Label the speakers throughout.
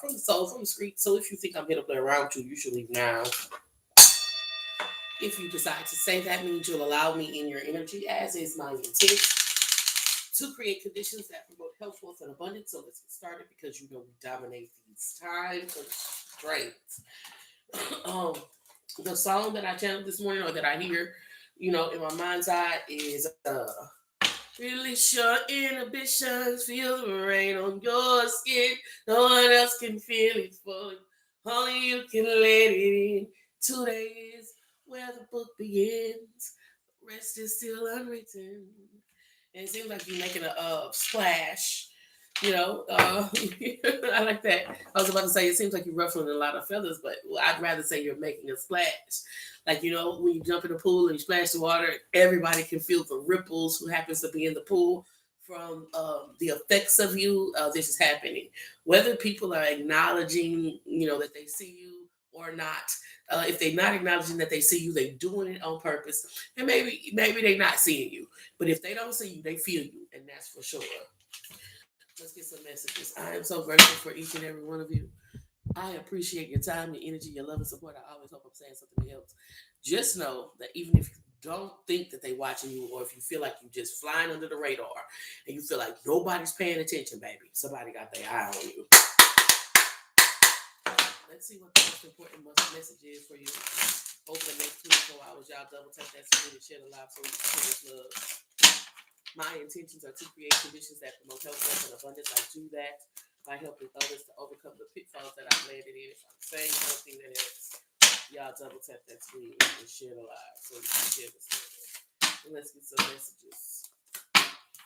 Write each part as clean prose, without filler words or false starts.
Speaker 1: from the soul, from the street. So if you think I'm here to play around with you, you should leave now. If you decide to say that means you'll allow me in your energy, as is my intent, to create conditions that promote health, wealth, and abundance. So let's get started because you know we dominate these time constraints. um, the song that I channeled this morning or that I hear, in my mind's eye is release your inhibitions, feel the rain on your skin. No one else can feel it for you. Only you can let it in. Today is where the book begins. The rest is still unwritten. And it seems like you're making a splash. I like that. I was about to say it seems like you're ruffling a lot of feathers, but I'd rather say you're making a splash. Like, when you jump in the pool and you splash the water, everybody can feel the ripples who happens to be in the pool from the effects of you. This is happening. Whether people are acknowledging, that they see you or not. If they're not acknowledging that they see you, they're doing it on purpose. And maybe they're not seeing you. But if they don't see you, they feel you. And that's for sure. Let's get some messages. I am so grateful for each and every one of you. I appreciate your time, your energy, your love and support. I always hope I'm saying something that helps. Just know that even if you don't think that they're watching you, or if you feel like you're just flying under the radar and you feel like nobody's paying attention, baby, somebody got their eye on you. Let's see what the most important message is for you. Over the next 24 hours, y'all double tap that screen and share the live so we can share this love. My intentions are to create conditions that promote health, wealth, and abundance. I do that by helping others to overcome the pitfalls that I've landed in. If I'm saying something that helps, y'all double tap that screen and share the live so we can share this love. And let's get some messages.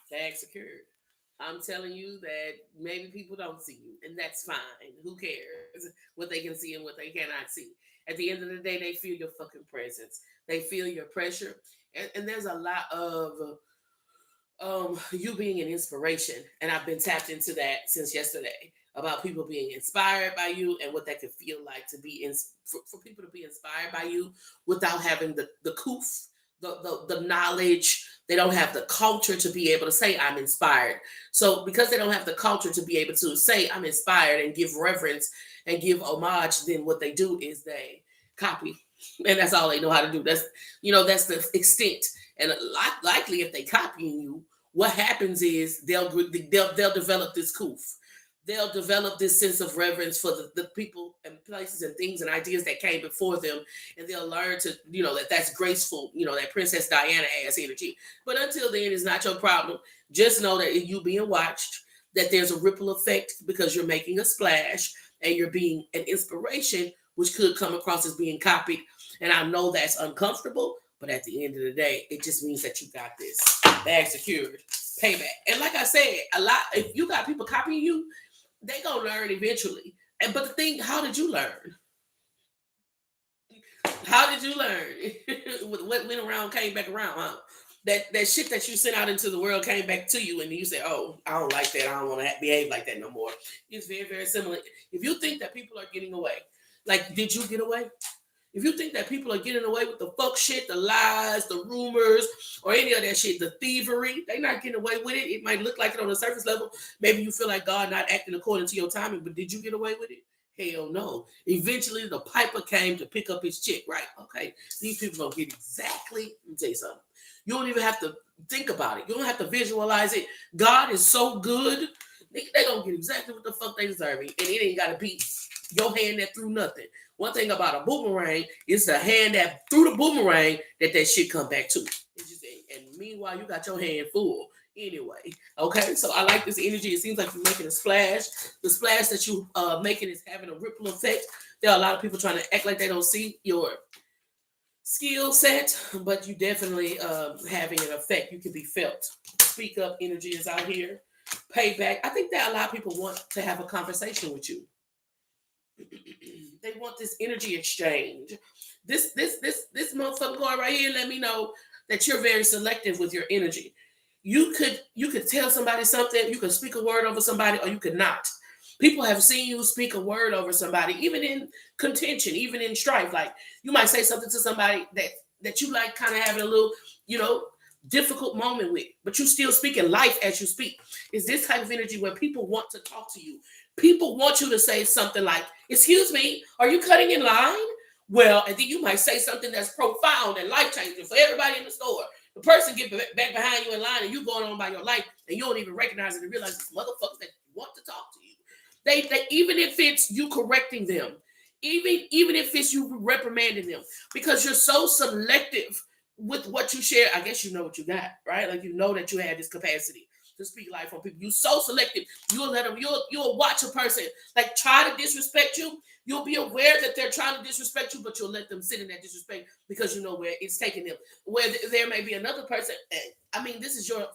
Speaker 1: Tag secured. I'm telling you that maybe people don't see you, and that's fine. Who cares what they can see and what they cannot see? At the end of the day, they feel your fucking presence. They feel your pressure. And there's a lot of you being an inspiration. And I've been tapped into that since yesterday about people being inspired by you and what that could feel like to be for people to be inspired by you without having the coof, the knowledge. They don't have the culture to be able to say I'm inspired. So because they don't have the culture to be able to say I'm inspired and give reverence and give homage, then what they do is they copy. And that's all they know how to do. That's the extent. And likely, if they copying you, what happens is they'll develop this coof. They'll develop this sense of reverence for the people and places and things and ideas that came before them, and they'll learn to, that's graceful, that Princess Diana ass energy. But until then, it's not your problem. Just know that you being watched, that there's a ripple effect because you're making a splash and you're being an inspiration, which could come across as being copied. And I know that's uncomfortable, but at the end of the day, it just means that you got this bag secured, payback. And like I said, if you got people copying you, they gonna learn eventually. But the thing, how did you learn? How did you learn? What went around came back around, huh? That shit that you sent out into the world came back to you, and you say, "Oh, I don't like that. I don't want to behave like that no more." It's very, very similar. If you think that people are getting away, like, did you get away? If you think that people are getting away with the fuck shit, the lies, the rumors, or any of that shit, the thievery, they're not getting away with it. It might look like it on the surface level. Maybe you feel like God not acting according to your timing, but did you get away with it? Hell no. Eventually, the piper came to pick up his chick, right? Okay, these people don't get exactly, let me tell you something. You don't even have to think about it. You don't have to visualize it. God is so good, they don't get exactly what the fuck they deserve. And it ain't got to be your hand that threw nothing. One thing about a boomerang is the hand that threw the boomerang that shit come back to. It's just, and meanwhile, you got your hand full anyway. Okay, so I like this energy. It seems like you're making a splash. The splash that you making is having a ripple effect. There are a lot of people trying to act like they don't see your skill set, but you definitely having an effect. You can be felt. Speak up energy is out here. Payback. I think that a lot of people want to have a conversation with you. They want this energy exchange. This motherfucker going right here, let me know that you're very selective with your energy. You could tell somebody something, you could speak a word over somebody, or you could not. People have seen you speak a word over somebody, even in contention, even in strife. Like, you might say something to somebody that you like kind of having a little, difficult moment with, but you still speaking life as you speak. Is this type of energy where people want to talk to you. People want you to say something like, excuse me, are you cutting in line? Well, and then you might say something that's profound and life-changing for everybody in the store. The person get back behind you in line and you going on by your life and you don't even recognize it and realize it's motherfuckers that want to talk to you. They even if it's you correcting them, even if it's you reprimanding them, because you're so selective with what you share. I guess you know what you got, right? Like you know that you have this capacity to speak life on people. You're so selective. You'll let them. You'll watch a person like try to disrespect you. You'll be aware that they're trying to disrespect you, but you'll let them sit in that disrespect because you know where it's taking them. Where there may be another person. I mean, this is your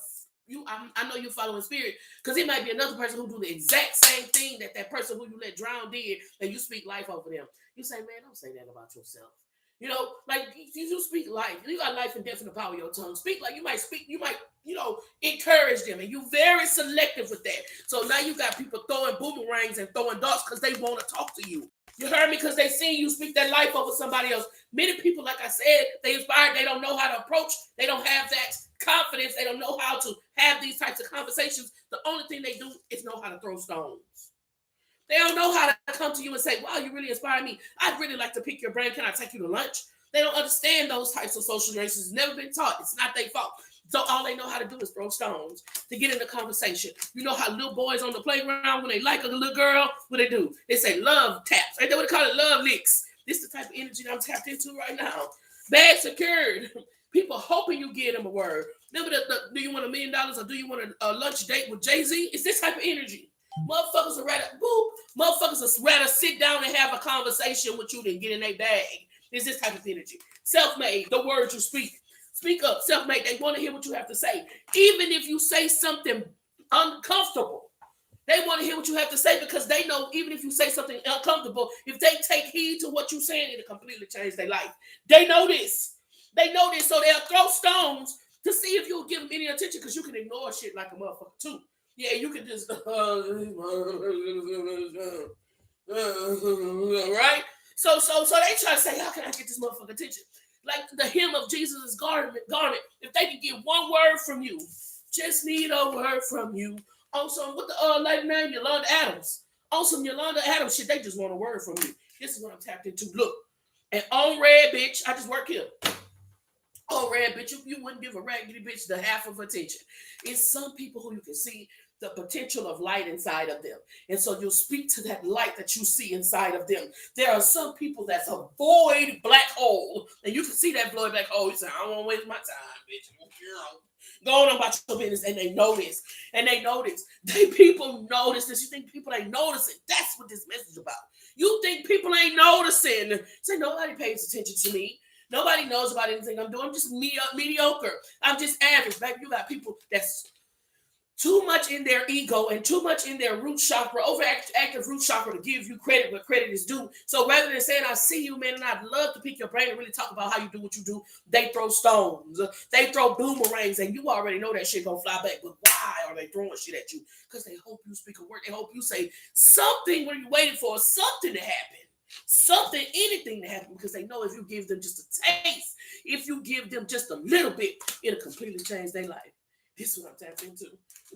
Speaker 1: you. I know you following spirit because it might be another person who do the exact same thing that person who you let drown did, and you speak life over them. You say, man, don't say that about yourself. You know, like you speak life. You got life and death in the power of your tongue. Speak like you might, encourage them. And you very selective with that. So now you got people throwing boomerangs and throwing darts because they want to talk to you. You heard me? Because they seen you speak that life over somebody else. Many people, like I said, they inspired. They don't know how to approach. They don't have that confidence. They don't know how to have these types of conversations. The only thing they do is know how to throw stones. They don't know how to come to you and say, wow, you really inspire me. I'd really like to pick your brain. Can I take you to lunch? They don't understand those types of social graces. It's never been taught. It's not their fault. So all they know how to do is throw stones to get in the conversation. You know how little boys on the playground, when they like a little girl, what they do? They say love taps. Right? They would call it love licks. This is the type of energy that I'm tapped into right now. Bag secured. People hoping you give them a word. Remember do you want $1 million or do you want a lunch date with Jay-Z? It's this type of energy. Motherfuckers would rather sit down and have a conversation with you than get in their bag. It's this type of energy. Self-made, the words you speak. Speak up, self-made. They want to hear what you have to say. Even if you say something uncomfortable, they want to hear what you have to say because they know even if you say something uncomfortable, if they take heed to what you're saying, it'll completely change their life. They know this. So they'll throw stones to see if you'll give them any attention because you can ignore shit like a motherfucker too. Yeah, you can just right. So they try to say, how can I get this motherfucker attention? Like the hem of Jesus' garment. If they can get one word from you, just need a word from you. On some what the lady name Yolanda Adams. On some Yolanda Adams shit, they just want a word from you. This is what I'm tapped into. Look, and on red, bitch, I just work here. Oh, red bitch, you wouldn't give a raggedy bitch the half of attention. It's some people who you can see the potential of light inside of them. And so you'll speak to that light that you see inside of them. There are some people that's a void black hole. And you can see that void black hole. You say, I don't want to waste my time, bitch. Go on about your business. And they know this. People notice this. You think people ain't noticing. That's what this message is about. You think people ain't noticing. Say, nobody pays attention to me. Nobody knows about anything I'm doing. I'm just mediocre. I'm just average. Baby, you got people that's too much in their ego and too much in their root chakra, overactive root chakra to give you credit where credit is due. So rather than saying, I see you, man, and I'd love to pick your brain and really talk about how you do what you do, they throw stones. They throw boomerangs, and you already know that shit gonna fly back. But why are they throwing shit at you? Because they hope you speak a word. They hope you say something when you're waiting for something to happen. Something, anything to happen, because they know if you give them just a taste, if you give them just a little bit, it'll completely change their life. This is what I'm tapped into.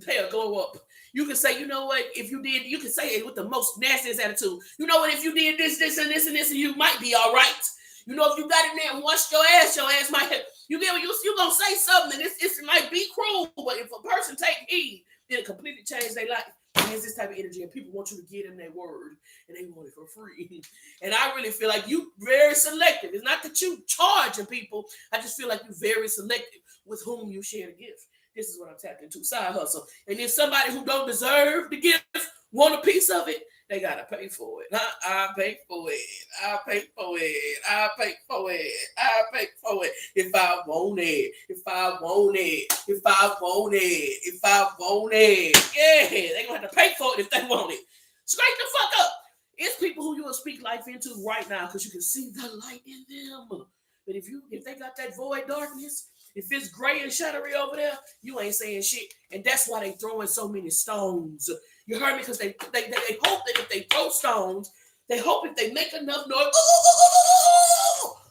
Speaker 1: They'll glow up. You can say, you know what, if you did, you can say it with the most nastiest attitude. You know what, if you did this, and this, and this, and you might be all right. You know, if you got in there and washed your ass might have, you gonna say something, and it might be cruel, but if a person take heed, it'll completely change their life. It's this type of energy, and people want you to give them their word, and they want it for free. And I really feel like you very selective. It's not that you charging people. I just feel like you're very selective with whom you share the gift. This is what I'm tapping into, side hustle. And if somebody who don't deserve the gift want a piece of it, they gotta pay for it. I pay for it. I pay for it. I pay for it. I pay for it. If I want it. If I want it. If I want it. If I want it. Yeah, they gonna have to pay for it if they want it. Straight the fuck up. It's people who you will speak life into right now because you can see the light in them. But if they got that void darkness, if it's gray and shadowy over there, you ain't saying shit. And that's why they throwing so many stones. You heard me? Because they hope that if they throw stones, they hope if they make enough noise,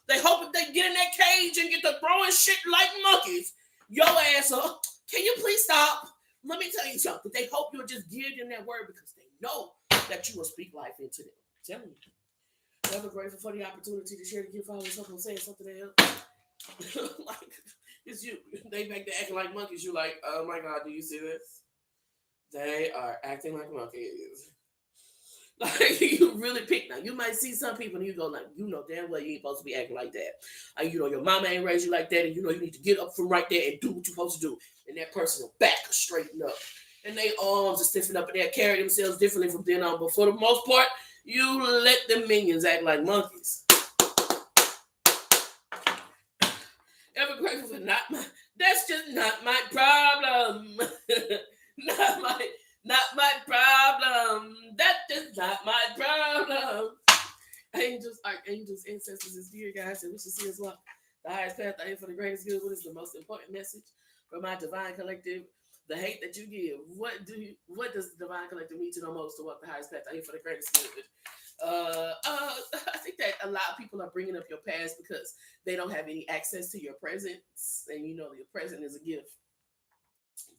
Speaker 1: they hope if they get in that cage and get to throwing shit like monkeys, your ass up. Can you please stop? Let me tell you something. They hope you'll just give them that word because they know that you will speak life into them. I'm telling you. Never grateful for the opportunity to share the gift. I was up and saying something else. Like, it's you. They back there acting like monkeys. You like, oh my God, do you see this? They are acting like monkeys. Like, you really pick now. You might see some people and you go like, you know damn well you ain't supposed to be acting like that. You know your mama ain't raised you like that, and you know you need to get up from right there and do what you're supposed to do. And that person will back straighten up, and their arms are stiffen up, and they carry themselves differently from then on. But for the most part, you let them minions act like monkeys. Ever grateful for not my? That's just not my problem. Not my problem. That is not my problem. Angels, archangels, ancestors, and spirit guides, and we should see as well. The highest path, I aim for the greatest good. What is the most important message from my divine collective? The hate that you give. What does the divine collective mean to know most to walk the highest path, I aim for the greatest good? I think that a lot of people are bringing up your past because they don't have any access to your presence, and you know your present is a gift.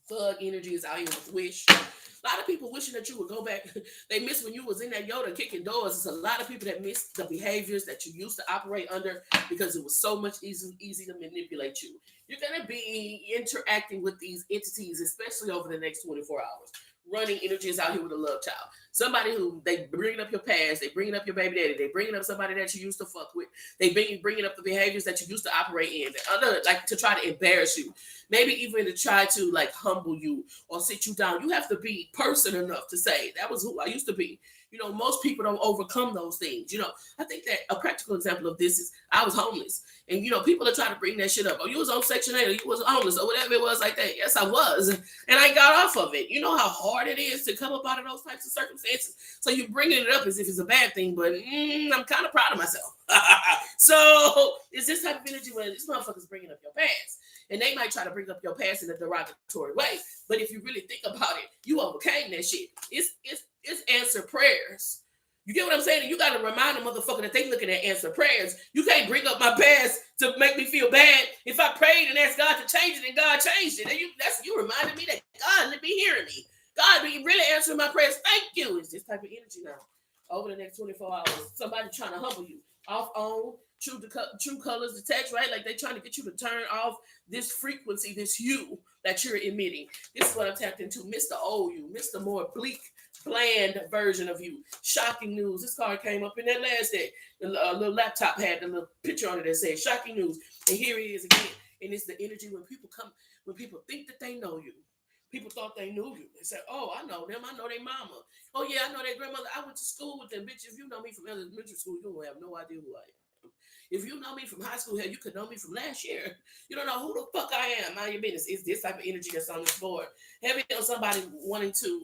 Speaker 1: Thug energy is out here with wish. A lot of people wishing that you would go back. They miss when you was in that Yoda kicking doors. It's a lot of people that miss the behaviors that you used to operate under because it was so much easy to manipulate you. You're going to be interacting with these entities, especially over the next 24 hours. Running energies out here with a love child. Somebody who they bringing up your past, they bringing up your baby daddy, they bringing up somebody that you used to fuck with, they bringing up the behaviors that you used to operate in, like to try to embarrass you, maybe even to try to like humble you or sit you down. You have to be person enough to say that was who I used to be. You know, most people don't overcome those things. You know, I think that a practical example of this is I was homeless. And, you know, people are trying to bring that shit up. Oh, you was on Section 8 or you was homeless or whatever it was like that. Yes, I was. And I got off of it. You know how hard it is to come up out of those types of circumstances. So you're bringing it up as if it's a bad thing, but I'm kind of proud of myself. So it's this type of energy when these motherfuckers bringing up your past. And they might try to bring up your past in a derogatory way. But if you really think about it, you overcame that shit. It's answer prayers. You get what I'm saying? And you got to remind a motherfucker that they looking at answer prayers. You can't bring up my past to make me feel bad. If I prayed and asked God to change it, and God changed it, and you reminded me that God be hearing me. God be really answering my prayers. Thank you. It's this type of energy now. Over the next 24 hours, somebody trying to humble you. Off on, true colors detached, right? Like they trying to get you to turn off this frequency, this hue that you're emitting. This is what I'm tapped into. Mr. Old you, Mr. More bleak, bland version of you. Shocking news. This card came up in that last day. The little laptop had the little picture on it that said shocking news. And here it is again. And it's the energy when people think that they know you. People thought they knew you. They said, oh, I know them. I know their mama. Oh, yeah, I know their grandmother. I went to school with them. Bitch, if you know me from elementary school, you don't have no idea who I am. If you know me from high school, hell, you could know me from last year. You don't know who the fuck I am. Mind your business. It's this type of energy that's on this board. Heavy on somebody wanting to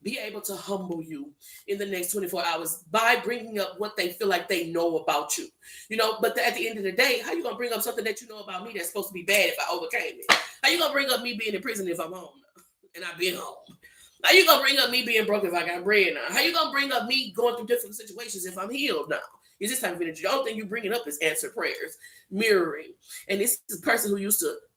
Speaker 1: be able to humble you in the next 24 hours by bringing up what they feel like they know about you. You know, but at the end of the day, how you going to bring up something that you know about me that's supposed to be bad if I overcame it? How you going to bring up me being in prison if I'm home and I've been home? How you going to bring up me being broke if I got bread now? How you going to bring up me going through different situations if I'm healed now? Is this type of energy? The only thing you bring it up is answer prayers, mirroring. And this is a person who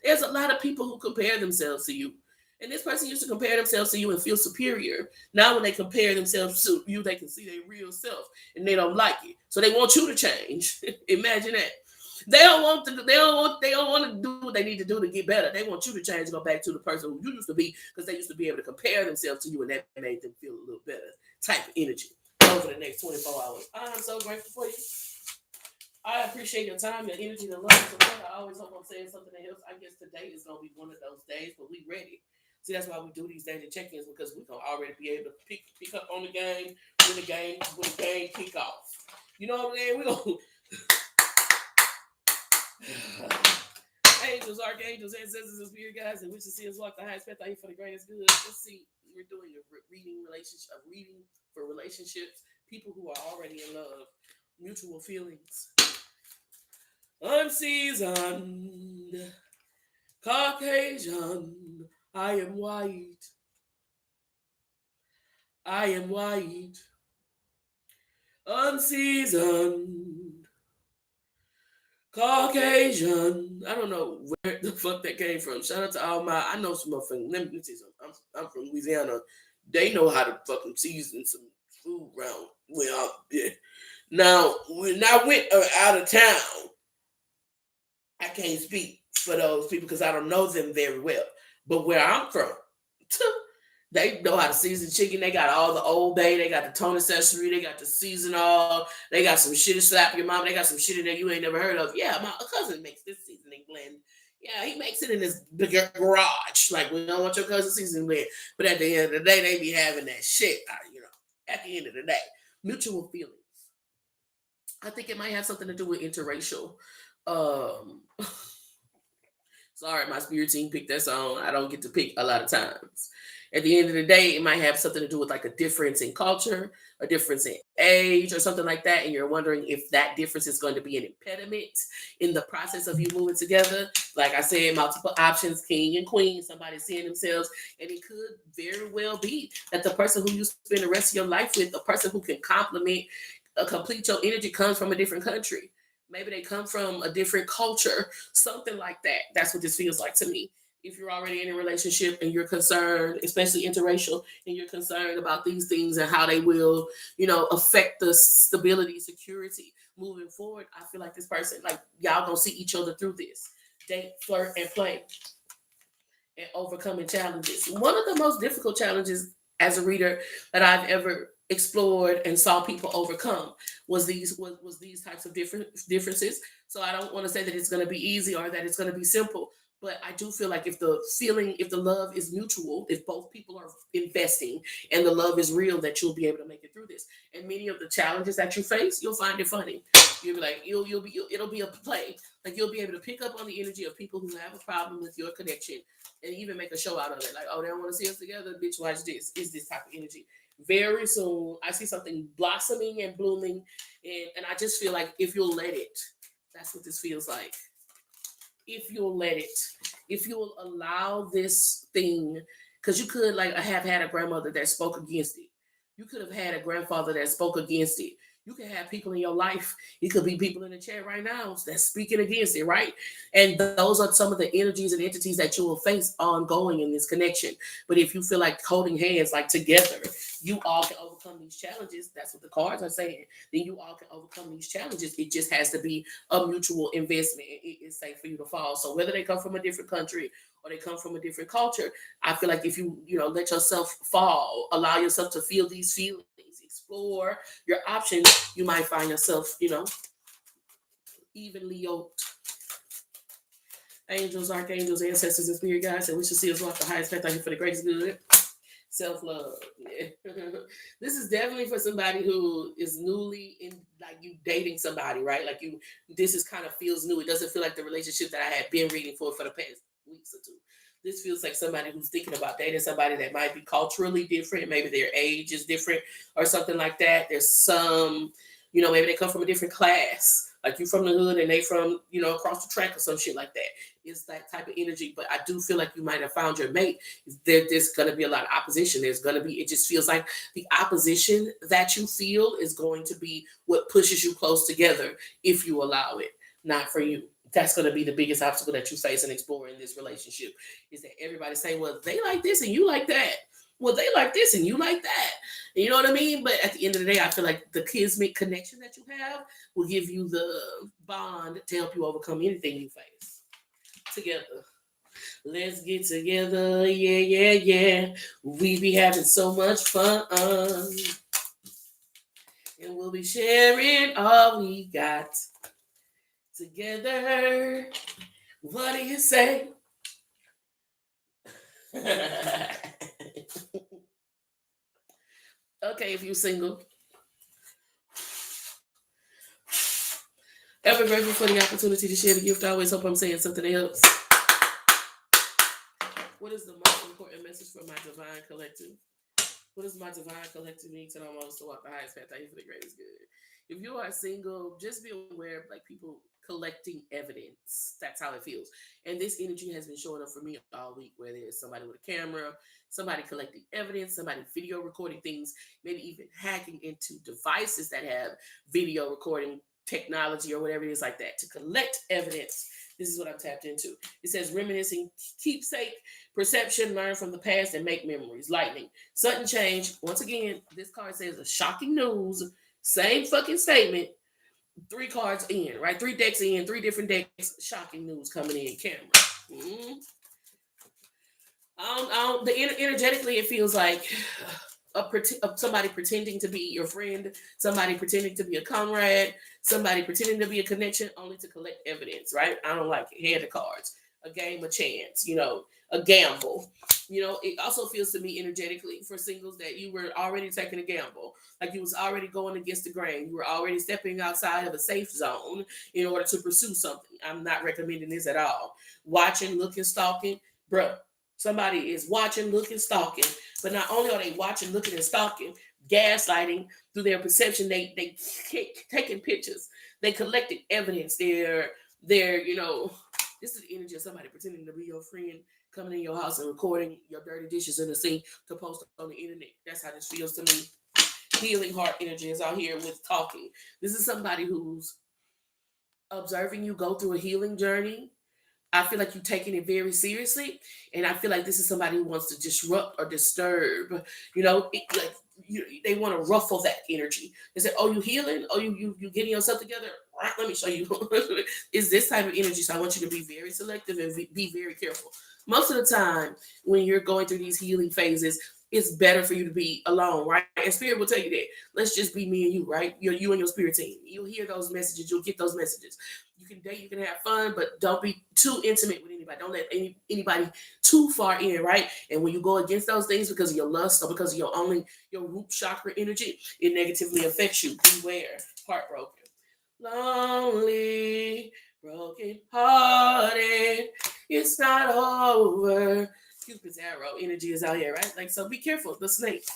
Speaker 1: there's a lot of people who compare themselves to you. And this person used to compare themselves to you and feel superior. Now when they compare themselves to you, they can see their real self and they don't like it. So they want you to change. Imagine that. They don't want to do what they need to do to get better. They want you to change and go back to the person who you used to be because they used to be able to compare themselves to you and that made them feel a little better type of energy over the next 24 hours. I'm so grateful for you. I appreciate your time, your energy, the love, and support. I always hope I'm saying something else. I guess today is going to be one of those days, but we ready. See, that's why we do these daily check-ins because we're going to already be able to pick up on the game when the game kick off. You know what I'm saying? We're going to... Angels, archangels, ancestors, and spirit guides, and witches see us walk the highest path. Thank you for the greatest good. Let's see. We're doing a reading for relationships, people who are already in love, mutual feelings. Unseasoned, Caucasian, I am white. I am white. Unseasoned, Caucasian. I don't know where the fuck that came from. Shout out to all my. I know some motherfuckers. Let me see something. I'm from Louisiana. They know how to fucking season some food round. Well, yeah. Now, when I went out of town, I can't speak for those people because I don't know them very well. But where I'm from, they know how to season chicken. They got all the Old Bay. They got the Tony Sesame. They got the seasonal. They got some shit to slap your mom. They got some shit in there you ain't never heard of. Yeah, my cousin makes this seasoning blend. Yeah, he makes it in his bigger garage. Like, we don't want your cousin seasoning blend. But at the end of the day, they be having that shit. At the end of the day, mutual feelings. I think it might have something to do with interracial. Um, Sorry, my spirit team picked that song. I don't get to pick a lot of times. At the end of the day, it might have something to do with like a difference in culture, a difference in age, or something like that. And you're wondering if that difference is going to be an impediment in the process of you moving together. Like I said, multiple options, king and queen, somebody seeing themselves. And it could very well be that the person who you spend the rest of your life with, the person who can complement, complete your energy, comes from a different country. Maybe they come from a different culture, something like that. That's what this feels like to me. If you're already in a relationship and you're concerned, especially interracial, and you're concerned about these things and how they will, affect the stability, security moving forward, I feel like this person, like y'all gonna see each other through this. Date, flirt, and play, and overcoming challenges. One of the most difficult challenges as a reader that I've ever explored and saw people overcome was these types of differences. So I don't want to say that it's going to be easy or that it's going to be simple, but I do feel like if the love is mutual, if both people are investing and the love is real, that you'll be able to make it through this. And many of the challenges that you face, you'll find it funny. You'll be like, it'll be a play. Like you'll be able to pick up on the energy of people who have a problem with your connection and even make a show out of it. Like, oh, they don't want to see us together, bitch. Watch this. Is this type of energy? Very soon, I see something blossoming and blooming, and I just feel like if you'll let it, that's what this feels like. If you'll let it, if you'll allow this thing, because you could like have had a grandmother that spoke against it. You could have had a grandfather that spoke against it. You can have people in your life. It could be people in the chat right now that's speaking against it, right? And those are some of the energies and entities that you will face ongoing in this connection. But if you feel like holding hands, like together, you all can overcome these challenges. That's what the cards are saying. Then you all can overcome these challenges. It just has to be a mutual investment. It's safe for you to fall. So whether they come from a different country or they come from a different culture, I feel like if you let yourself fall, allow yourself to feel these feelings, explore your options, you might find yourself, evenly yoked. Angels, archangels, ancestors, and spirit guides, and we should see us walk the highest path out here for the greatest good. Self-love. Yeah. This is definitely for somebody who is newly in, like you dating somebody, right? Like this is kind of feels new. It doesn't feel like the relationship that I had been reading for the past weeks or two. This feels like somebody who's thinking about dating somebody that might be culturally different. Maybe their age is different or something like that. There's some, maybe they come from a different class. Like you from the hood and they from, across the track or some shit like that. It's that type of energy. But I do feel like you might have found your mate. There's going to be a lot of opposition. It just feels like the opposition that you feel is going to be what pushes you close together if you allow it, not for you. That's going to be the biggest obstacle that you face in exploring this relationship is that everybody's saying, well, they like this and you like that. Well, they like this and you like that. You know what I mean? But at the end of the day, I feel like the kismet connection that you have will give you the bond to help you overcome anything you face together. Let's get together. Yeah, yeah, yeah. We be having so much fun. And we'll be sharing all we got together. What do you say? Okay, if you're single. Ever grateful for the opportunity to share the gift. I always hope I'm saying something that helps. What is the most important message for my divine collective? What does my divine collective mean to almost to walk the highest path out here for the greatest good? If you are single, just be aware of like people collecting evidence. That's how it feels. And this energy has been showing up for me all week, where there's somebody with a camera, somebody collecting evidence, somebody video recording things, maybe even hacking into devices that have video recording technology or whatever it is like that to collect evidence This is what I'm tapped into. It says reminiscing, keepsake, perception, learn from the past, and make memories. Lightning, sudden change. Once again, this card says a shocking news. Same fucking statement. 3 cards in, right? 3 decks in, 3 different decks. Shocking news coming in. Camera. Mm-hmm. Energetically, it feels like somebody pretending to be your friend, somebody pretending to be a comrade, somebody pretending to be a connection, only to collect evidence. Right? I don't like it. Hand of cards, a game of chance. A gamble. It also feels to me energetically for singles that you were already taking a gamble, like you was already going against the grain. You were already stepping outside of a safe zone in order to pursue something. I'm not recommending this at all. Watching, looking, stalking, bruh. Somebody is watching, looking, stalking. But not only are they watching, looking, and stalking, gaslighting through their perception, they taking pictures. They collected evidence. They're this is the energy of somebody pretending to be your friend, coming in your house and recording your dirty dishes in the sink to post on the internet. That's how this feels to me. Healing heart energy is out here with talking. This is somebody who's observing you go through a healing journey. I feel like you're taking it very seriously, and I feel like this is somebody who wants to disrupt or disturb. They want to ruffle that energy. They say, "Oh, you healing? Oh, you getting yourself together? Right, let me show you." Is this type of energy? So I want you to be very selective and be very careful. Most of the time, when you're going through these healing phases, it's better for you to be alone, right? And spirit will tell you that. Let's just be me and you, right? You and your spirit team. You'll hear those messages. You'll get those messages. You can date, you can have fun, but don't be too intimate with anybody. Don't let anybody too far in, right? And when you go against those things because of your lust or because of your root chakra energy, it negatively affects you. Beware. Heartbroken. Lonely, broken hearted. It's not over. Cupid's arrow energy is out here, right? Like, so be careful. The snake.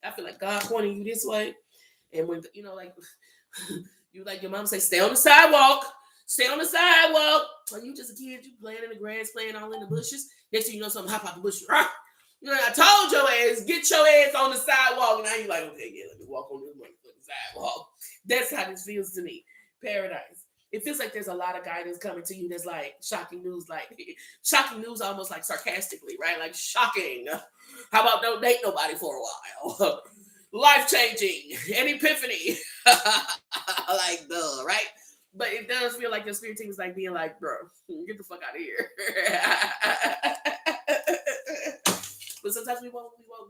Speaker 1: I feel like God pointing you this way. And when, like, you like your mom say, stay on the sidewalk. Stay on the sidewalk. Are you just a kid? You playing in the grass, playing all in the bushes. Next thing you know, something hop out the bush. I told your ass, get your ass on the sidewalk. And now you're like, okay, yeah, let me walk on this motherfucking sidewalk. That's how this feels to me. Paradise. It feels like there's a lot of guidance coming to you that's like shocking news, almost like sarcastically, right? Like shocking. How about don't date nobody for a while? Life changing, an epiphany. Like, duh, right? But it does feel like your spirit team is like being like, bro, get the fuck out of here. But sometimes we want what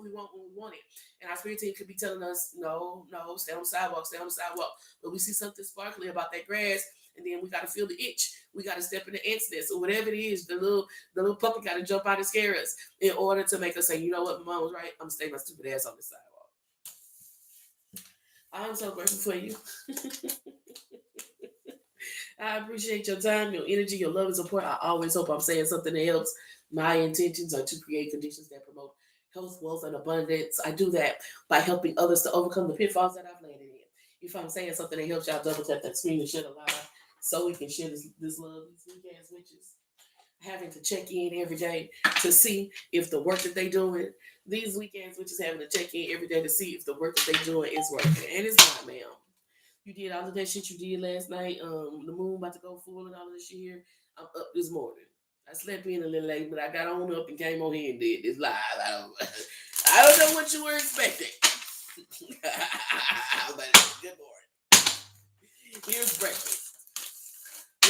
Speaker 1: we want when we want it. And our spirit team could be telling us, no, stay on the sidewalk, stay on the sidewalk. But we see something sparkly about that grass, and then we got to feel the itch. We got to step in the ants nest or whatever it is. The little puppy got to jump out and scare us in order to make us say, you know what, my mom was right. I'm going to stay my stupid ass on the sidewalk. I'm so grateful for you. I appreciate your time, your energy, your love and support. I always hope I'm saying something that helps. My intentions are to create conditions that promote health, wealth, and abundance. I do that by helping others to overcome the pitfalls that I've landed in. If I'm saying something that helps y'all, double tap that screen and share a lot so we can share this love, these weak ass witches. Having to check in every day to see if the work that they doing, these weekends, which is having to check in every day to see if the work that they doing is working. And it's not, ma'am. You did all of that shit you did last night. The moon about to go full and all of this shit here. I'm up this morning. I slept in a little late, but I got on up and came on here and did this live. I don't know what you were expecting. But good morning. Here's breakfast.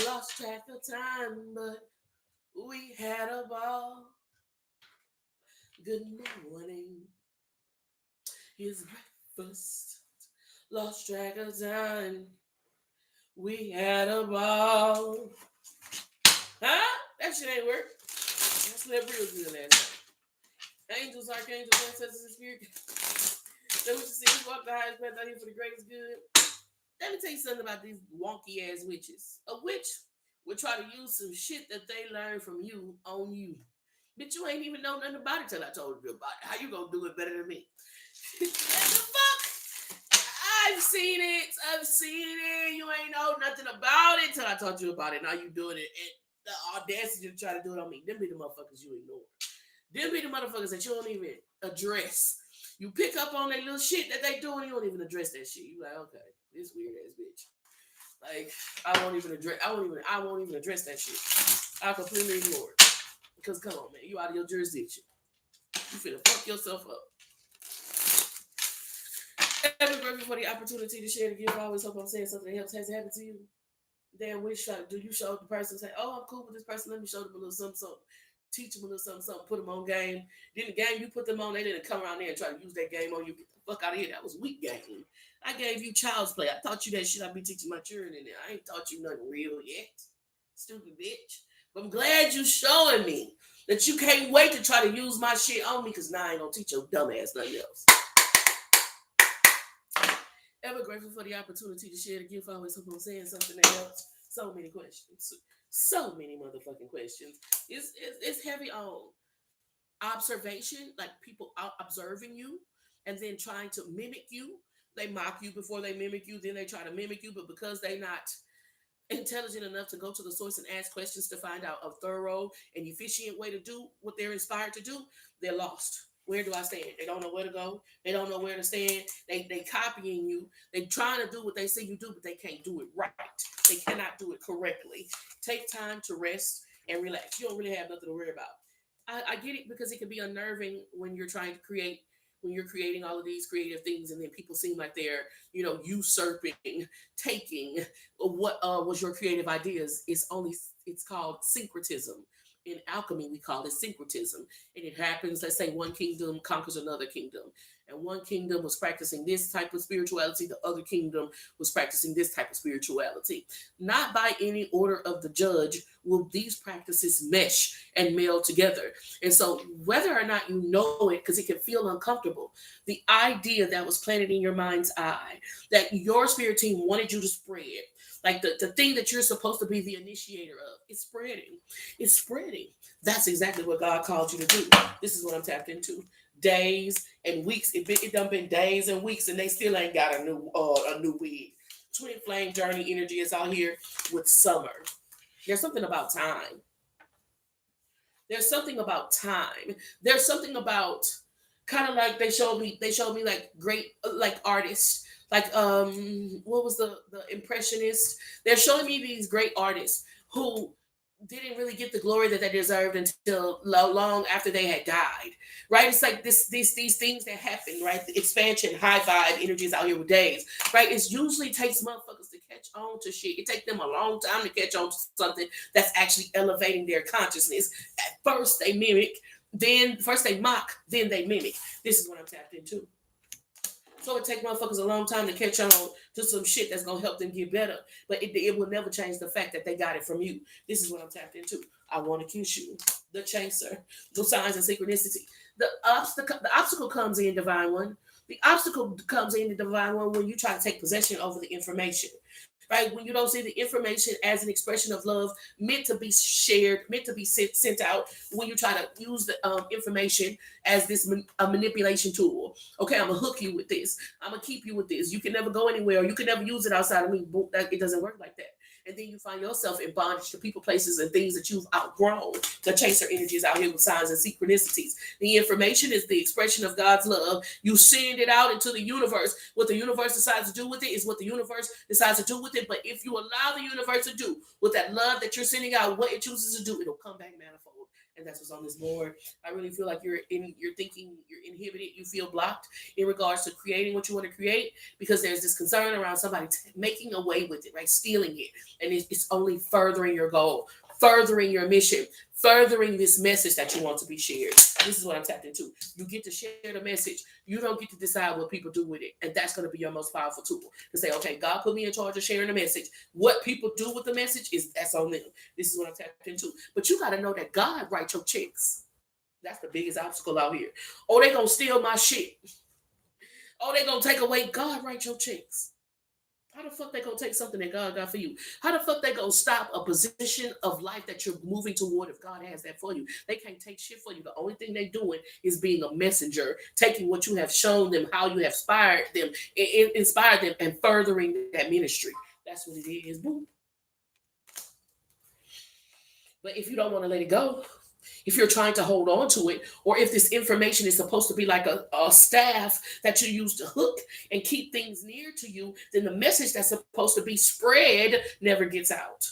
Speaker 1: Lost track of time, but we had a ball. Good morning. Here's breakfast. Lost track of time. We had a ball. Huh? That shit ain't work. I slept real good last night. Angels, archangels, ancestors, and spirit. Then we should see who walk the highest path out here for the greatest good. Let me tell you something about these wonky ass witches. A witch will try to use some shit that they learned from you on you. But you ain't even know nothing about it till I told you about it. How you gonna do it better than me? What the fuck? I've seen it. You ain't know nothing about it till I told you about it. Now you doing it. And the audacity to try to do it on me. Them be the motherfuckers you ignore. Them be the motherfuckers that you don't even address. You pick up on that little shit that they do and you don't even address that shit. You like, okay, this weird ass bitch. Like I won't even address that shit. I completely ignore it. Because come on, man, you out of your jurisdiction. You finna fuck yourself up. Ever grateful for the opportunity to share the gift. I always hope I'm saying something that helps has happened to you. Then which shot do you show the person say, oh, I'm cool with this person, let me show them a little something, something. Teach them a little something, something, put them on game. Then the game you put them on, they didn't come around there and try to use that game on you. Get the fuck out of here. That was weak game. I gave you child's play. I taught you that shit I be teaching my children in there. I ain't taught you nothing real yet. Stupid bitch. But I'm glad you showing me that you can't wait to try to use my shit on me, because now I ain't gonna teach your dumb ass nothing else. Ever grateful for the opportunity to share the gift. I always hope I'm saying something that helps. So many questions. So many motherfucking questions. It's heavy on observation, like people out observing you and then trying to mimic you. They mock you before they mimic you, then they try to mimic you, but because they not intelligent enough to go to the source and ask questions to find out a thorough and efficient way to do what they're inspired to do, they're lost. Where do I stand? They don't know where to go. They don't know where to stand. They copying you. They trying to do what they say you do, but they can't do it right. They cannot do it correctly. Take time to rest and relax. You don't really have nothing to worry about. I get it, because it can be unnerving when you're trying to create, when you're creating all of these creative things, and then people seem like they're, usurping, taking what was your creative ideas. It's called syncretism. In alchemy, we call it syncretism. And it happens, let's say one kingdom conquers another kingdom. And one kingdom was practicing this type of spirituality, the other kingdom was practicing this type of spirituality. Not by any order of the judge will these practices mesh and meld together. And so, whether or not you know it, because it can feel uncomfortable, the idea that was planted in your mind's eye that your spirit team wanted you to spread, like the thing that you're supposed to be the initiator of, it's spreading. It's spreading. That's exactly what God called you to do. This is what I'm tapped into. Days and weeks. It done been days and weeks, and they still ain't got a new wig. Twin flame journey energy is out here with summer. There's something about time. There's something about time. There's something about, kind of like they showed me like great, like artists, like what was the impressionist. They're showing me these great artists who didn't really get the glory that they deserved until long after they had died, right? It's like these things that happen, right? The expansion, high vibe energies out here with days, right? It usually takes motherfuckers to catch on to shit. It takes them a long time to catch on to something that's actually elevating their consciousness. At first they mimic, then first they mock, then they mimic. This is what I'm tapped into. So it takes motherfuckers a long time to catch on to some shit that's gonna help them get better. But it will never change the fact that they got it from you. This is what I'm tapped into. I want to kiss you. The chaser. The signs and synchronicity. The obstacle comes in, divine one. The obstacle comes in, the divine one, when you try to take possession over the information. Right? When you don't see the information as an expression of love, meant to be shared, meant to be sent out, when you try to use the information as this a manipulation tool. Okay, I'm going to hook you with this. I'm going to keep you with this. You can never go anywhere, or you can never use it outside of me. It doesn't work like that. And then you find yourself in bondage to people, places, and things that you've outgrown. The chaser energy is out here with signs and synchronicities. The information is the expression of God's love. You send it out into the universe. What the universe decides to do with it is what the universe decides to do with it. But if you allow the universe to do with that love that you're sending out, what it chooses to do, it'll come back manifold. And that's what's on this board. I really feel like you're thinking, you're inhibited, you feel blocked in regards to creating what you want to create, because there's this concern around somebody making away with it, right? Stealing it. And it's only furthering your goal, furthering your mission, furthering this message that you want to be shared. This is what I'm tapped into. You get to share the message. You don't get to decide what people do with it. And that's going to be your most powerful tool, to say, okay, God put me in charge of sharing the message. What people do with the message that's on them. This is what I'm tapped into. But you got to know that God writes your checks. That's the biggest obstacle out here. Oh, they going to steal my shit. Oh, they going to take away. God writes your checks. How the fuck they gonna take something that God got for you? How the fuck they gonna stop a position of life that you're moving toward if God has that for you? They can't take shit for you. The only thing they doing is being a messenger, taking what you have shown them, how you have inspired them, and furthering that ministry. That's what it is. Boom. But if you don't want to let it go, If you're trying to hold on to it, or if this information is supposed to be like a staff that you use to hook and keep things near to you, then the message that's supposed to be spread never gets out.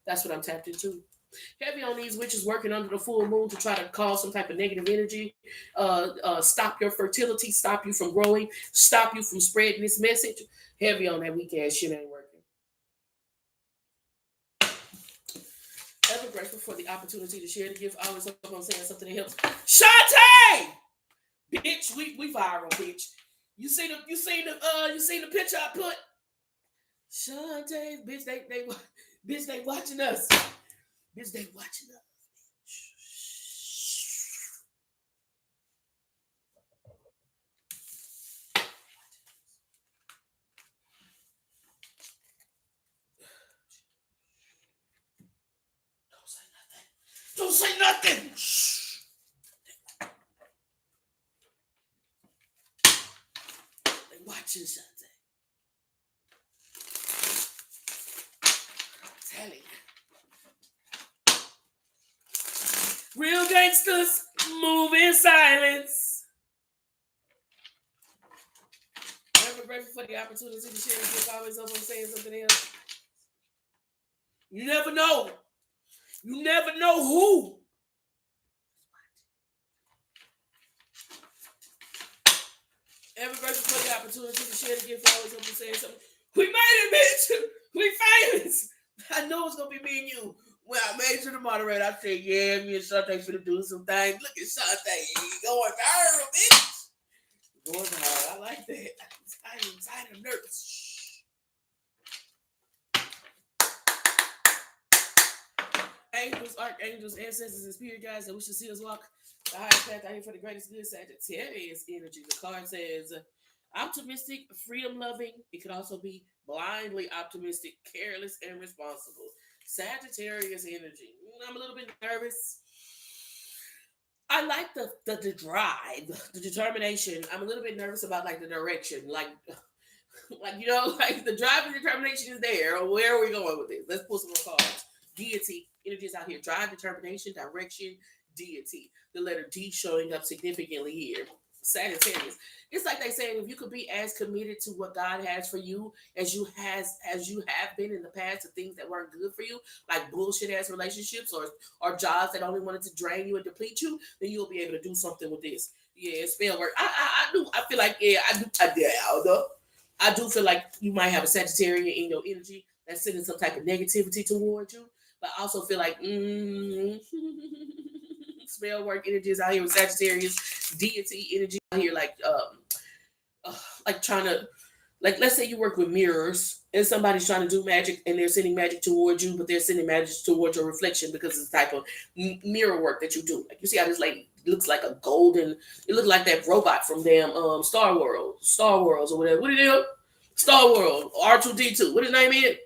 Speaker 1: That's what I'm tapped into. Heavy on these witches working under the full moon to try to cause some type of negative energy, stop your fertility, stop you from growing, stop you from spreading this message. Heavy on that weak ass shit ain't working. Ever grateful for the opportunity to share the gift. I always hope I'm saying something that helps. Shantae! Bitch, we viral, bitch. You see the picture I put? Shantae, bitch, they watching us. Bitch, they watching us. Don't say nothing. Shh. They watching Shantae. Tell you. Real gangsters move in silence. Never grateful for the opportunity to share and give. Always up on saying something else. You never know. You never know who. Ever grateful for the opportunity to share the gift. Always up on saying something. We made it, bitch. We famous. I know it's gonna be me and you. When I made you the moderator, I said, yeah, me and Shantae finna do some things. Look at Shantae going viral, bitch. Going viral. I like that. I'm tired of nervous. Angels, archangels, ancestors, and spirit guides that we should see us walk the highest path out here for the greatest good. Sagittarius energy. The card says optimistic, freedom loving. It could also be blindly optimistic, careless, and responsible. Sagittarius energy. I'm a little bit nervous. I like the drive, the determination. I'm a little bit nervous about like the direction, like the drive and determination is there. Where are we going with this? Let's pull some more cards. Deity energies out here. Drive, determination, direction, deity. The letter D showing up significantly here. Sagittarius. It's like they saying if you could be as committed to what God has for you as you have been in the past to things that weren't good for you, like bullshit ass relationships or jobs that only wanted to drain you and deplete you, then you'll be able to do something with this. Yeah, spell work. I do. I feel like I do feel like you might have a Sagittarian in your energy that's sending some type of negativity towards you. But I also feel like spell work energies out here with Sagittarius, deity energy out here like trying to like let's say you work with mirrors and somebody's trying to do magic and they're sending magic towards you, but they're sending magic towards your reflection because it's the type of mirror work that you do. Like you see how this lady looks like a golden. It looked like that robot from damn Star Wars or whatever. What did it? Star World R2D2. What his name is?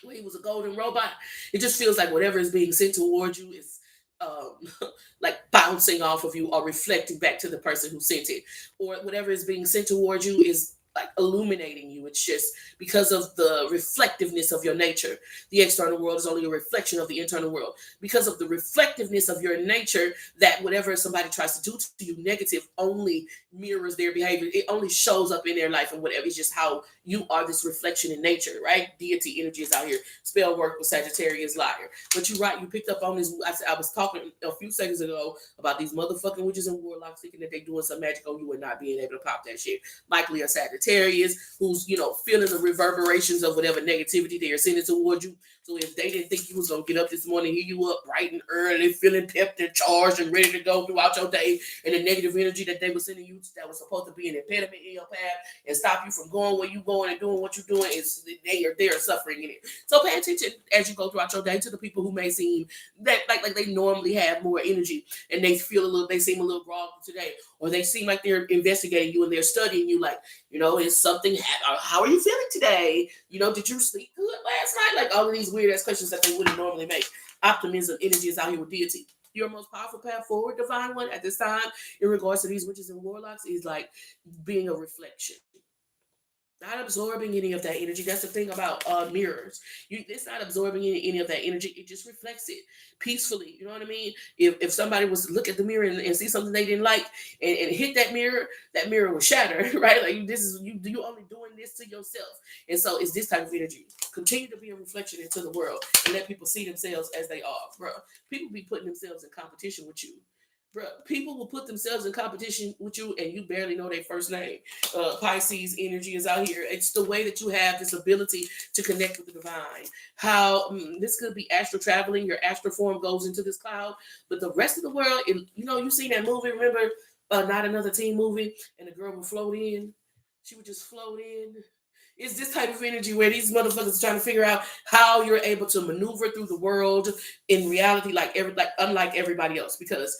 Speaker 1: Well, he was a golden robot. It just feels like whatever is being sent towards you is um, like bouncing off of you or reflecting back to the person who sent it, or whatever is being sent towards you is like illuminating you. It's just because of the reflectiveness of your nature. The external world is only a reflection of the internal world. Because of the reflectiveness of your nature, that whatever somebody tries to do to you negative only mirrors their behavior. It only shows up in their life and whatever. It's just how you are this reflection in nature, right? Deity energy is out here. Spell work with Sagittarius liar. But you're right, you picked up on this. I was talking a few seconds ago about these motherfucking witches and warlocks thinking that they're doing some magic on you and not being able to pop that shit. Likely a Sagittarius who's, feeling the reverberations of whatever negativity they are sending towards you. So if they didn't think you was gonna get up this morning, hear you up bright and early, feeling pepped and charged and ready to go throughout your day, and the negative energy that they were sending you that was supposed to be an impediment in your path and stop you from going where you going and doing what you're doing, is they are suffering in it. So pay attention as you go throughout your day to the people who may seem that like they normally have more energy and they seem a little groggy today, or they seem like they're investigating you and they're studying you. Like, is something how are you feeling today? Did you sleep good last night? Like all of these weird ass questions that they wouldn't normally make. Optimism energy is out here with deity. Your most powerful path forward, divine one, at this time, in regards to these witches and warlocks, is like being a reflection. Not absorbing any of that energy. That's the thing about mirrors. It's not absorbing any of that energy. It just reflects it peacefully. You know what I mean? If somebody was to look at the mirror and see something they didn't like and hit that mirror will shatter, right? Like this is you only doing this to yourself. And so it's this type of energy. Continue to be a reflection into the world and let people see themselves as they are, bro. People be putting themselves in competition with you. Bro, people will put themselves in competition with you and you barely know their first name. Pisces energy is out here. It's the way that you have this ability to connect with the divine. How this could be astral traveling. Your astral form goes into this cloud, but the rest of the world, you seen that movie. Remember, Not Another Teen movie, and the girl would float in. She would just float in. It's this type of energy where these motherfuckers are trying to figure out how you're able to maneuver through the world in reality, like unlike everybody else, because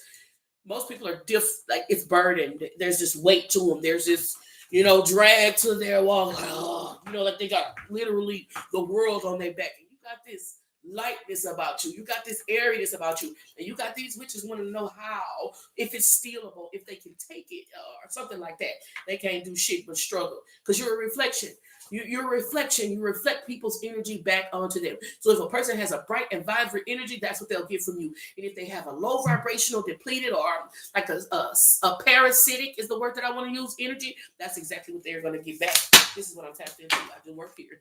Speaker 1: most people are like it's burdened. There's just weight to them. There's this, drag to their wall. Like, like they got literally the world on their back. And you got this lightness about you. You got this airiness about you. And you got these witches wanting to know how, if it's stealable, if they can take it or something like that. They can't do shit but struggle. Because you're a reflection. You're a reflection. You reflect people's energy back onto them. So if a person has a bright and vibrant energy, that's what they'll get from you. And if they have a low vibrational, depleted, or like a parasitic is the word that I want to use, energy, that's exactly what they're going to get back. This is what I'm tapped into. I do work here.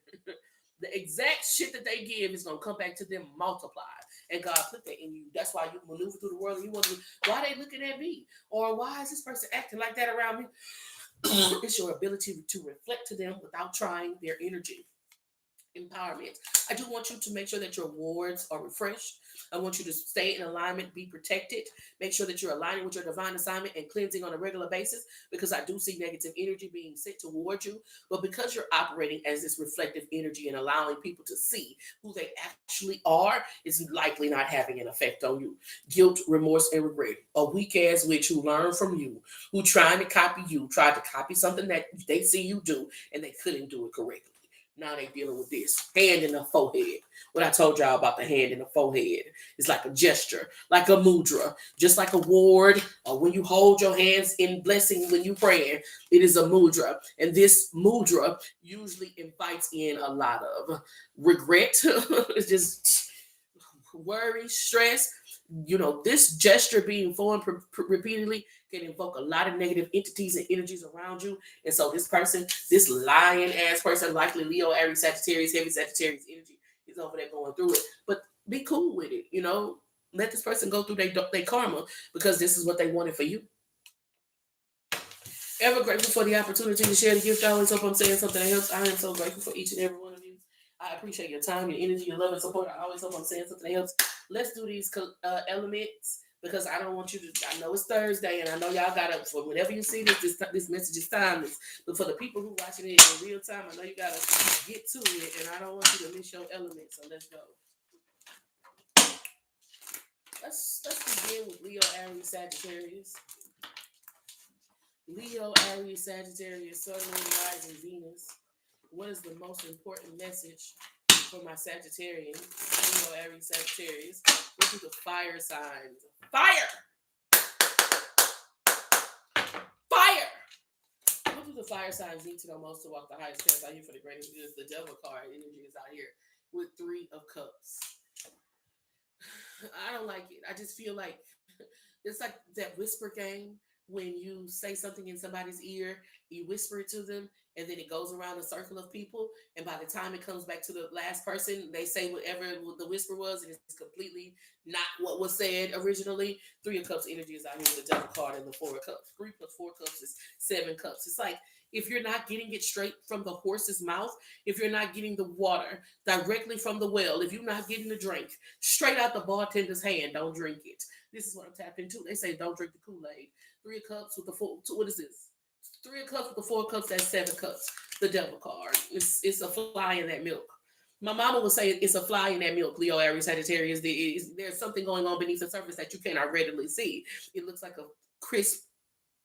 Speaker 1: The exact shit that they give is going to come back to them multiplied. And God put that in you. That's why you maneuver through the world and you wonder, why are they looking at me? Or why is this person acting like that around me? It's your ability to reflect to them without trying their energy. Empowerment. I do want you to make sure that your wards are refreshed. I want you to stay in alignment, be protected. Make sure that you're aligning with your divine assignment and cleansing on a regular basis because I do see negative energy being sent towards you. But because you're operating as this reflective energy and allowing people to see who they actually are, it's likely not having an effect on you. Guilt, remorse, and regret. A weak ass witch who learned from you, who trying to copy you, tried to copy something that they see you do and they couldn't do it correctly. Now they dealing with this hand in the forehead. What I told y'all about the hand in the forehead is like a gesture, like a mudra, just like a ward, or when you hold your hands in blessing when you praying, it is a mudra. And this mudra usually invites in a lot of regret, it's just worry, stress. This gesture being formed repeatedly can invoke a lot of negative entities and energies around you. And so this person, this lion ass person, likely Leo, Aries, Sagittarius, heavy Sagittarius energy, is over there going through it. But be cool with it. Let this person go through their karma because this is what they wanted for you. Ever grateful for the opportunity to share the gift. I always hope I'm saying something that helps. I am so grateful for each and every one of you. I appreciate your time, your energy, your love, and support. I always hope I'm saying something that helps. Let's do these elements because I don't want you to. I know it's Thursday, and I know y'all got up for whenever you see this message is timeless. But for the people who watching it in real time, I know you gotta get to it, and I don't want you to miss your element. So let's go. Let's begin with Leo, Aries, Sagittarius. Leo, Aries, Sagittarius, Sun, Moon, Rising, Venus. What is the most important message for my Sagittarians? Leo, Aries, Sagittarius. What are the fire signs? Fire! Fire! What do the fire signs need to know most to walk the highest path out here for the greatest good? The devil card energy is out here with 3 of cups. I don't like it. I just feel like it's like that whisper game when you say something in somebody's ear, you whisper it to them, and then it goes around a circle of people. And by the time it comes back to the last person, they say whatever the whisper was, and it's completely not what was said originally. 3 of Cups energy is out here with the Devil card and the 4 of Cups. 3 + 4 cups is 7 cups. It's like if you're not getting it straight from the horse's mouth, if you're not getting the water directly from the well, if you're not getting the drink straight out the bartender's hand, don't drink it. This is what I'm tapped into. They say don't drink the Kool-Aid. 3 of Cups with the 4. What is this? 3 of Cups with the 4 cups. That's 7 cups. The devil card. It's a fly in that milk. My mama would say it's a fly in that milk. Leo, Aries, Sagittarius. There's something going on beneath the surface that you cannot readily see. It looks like a crisp,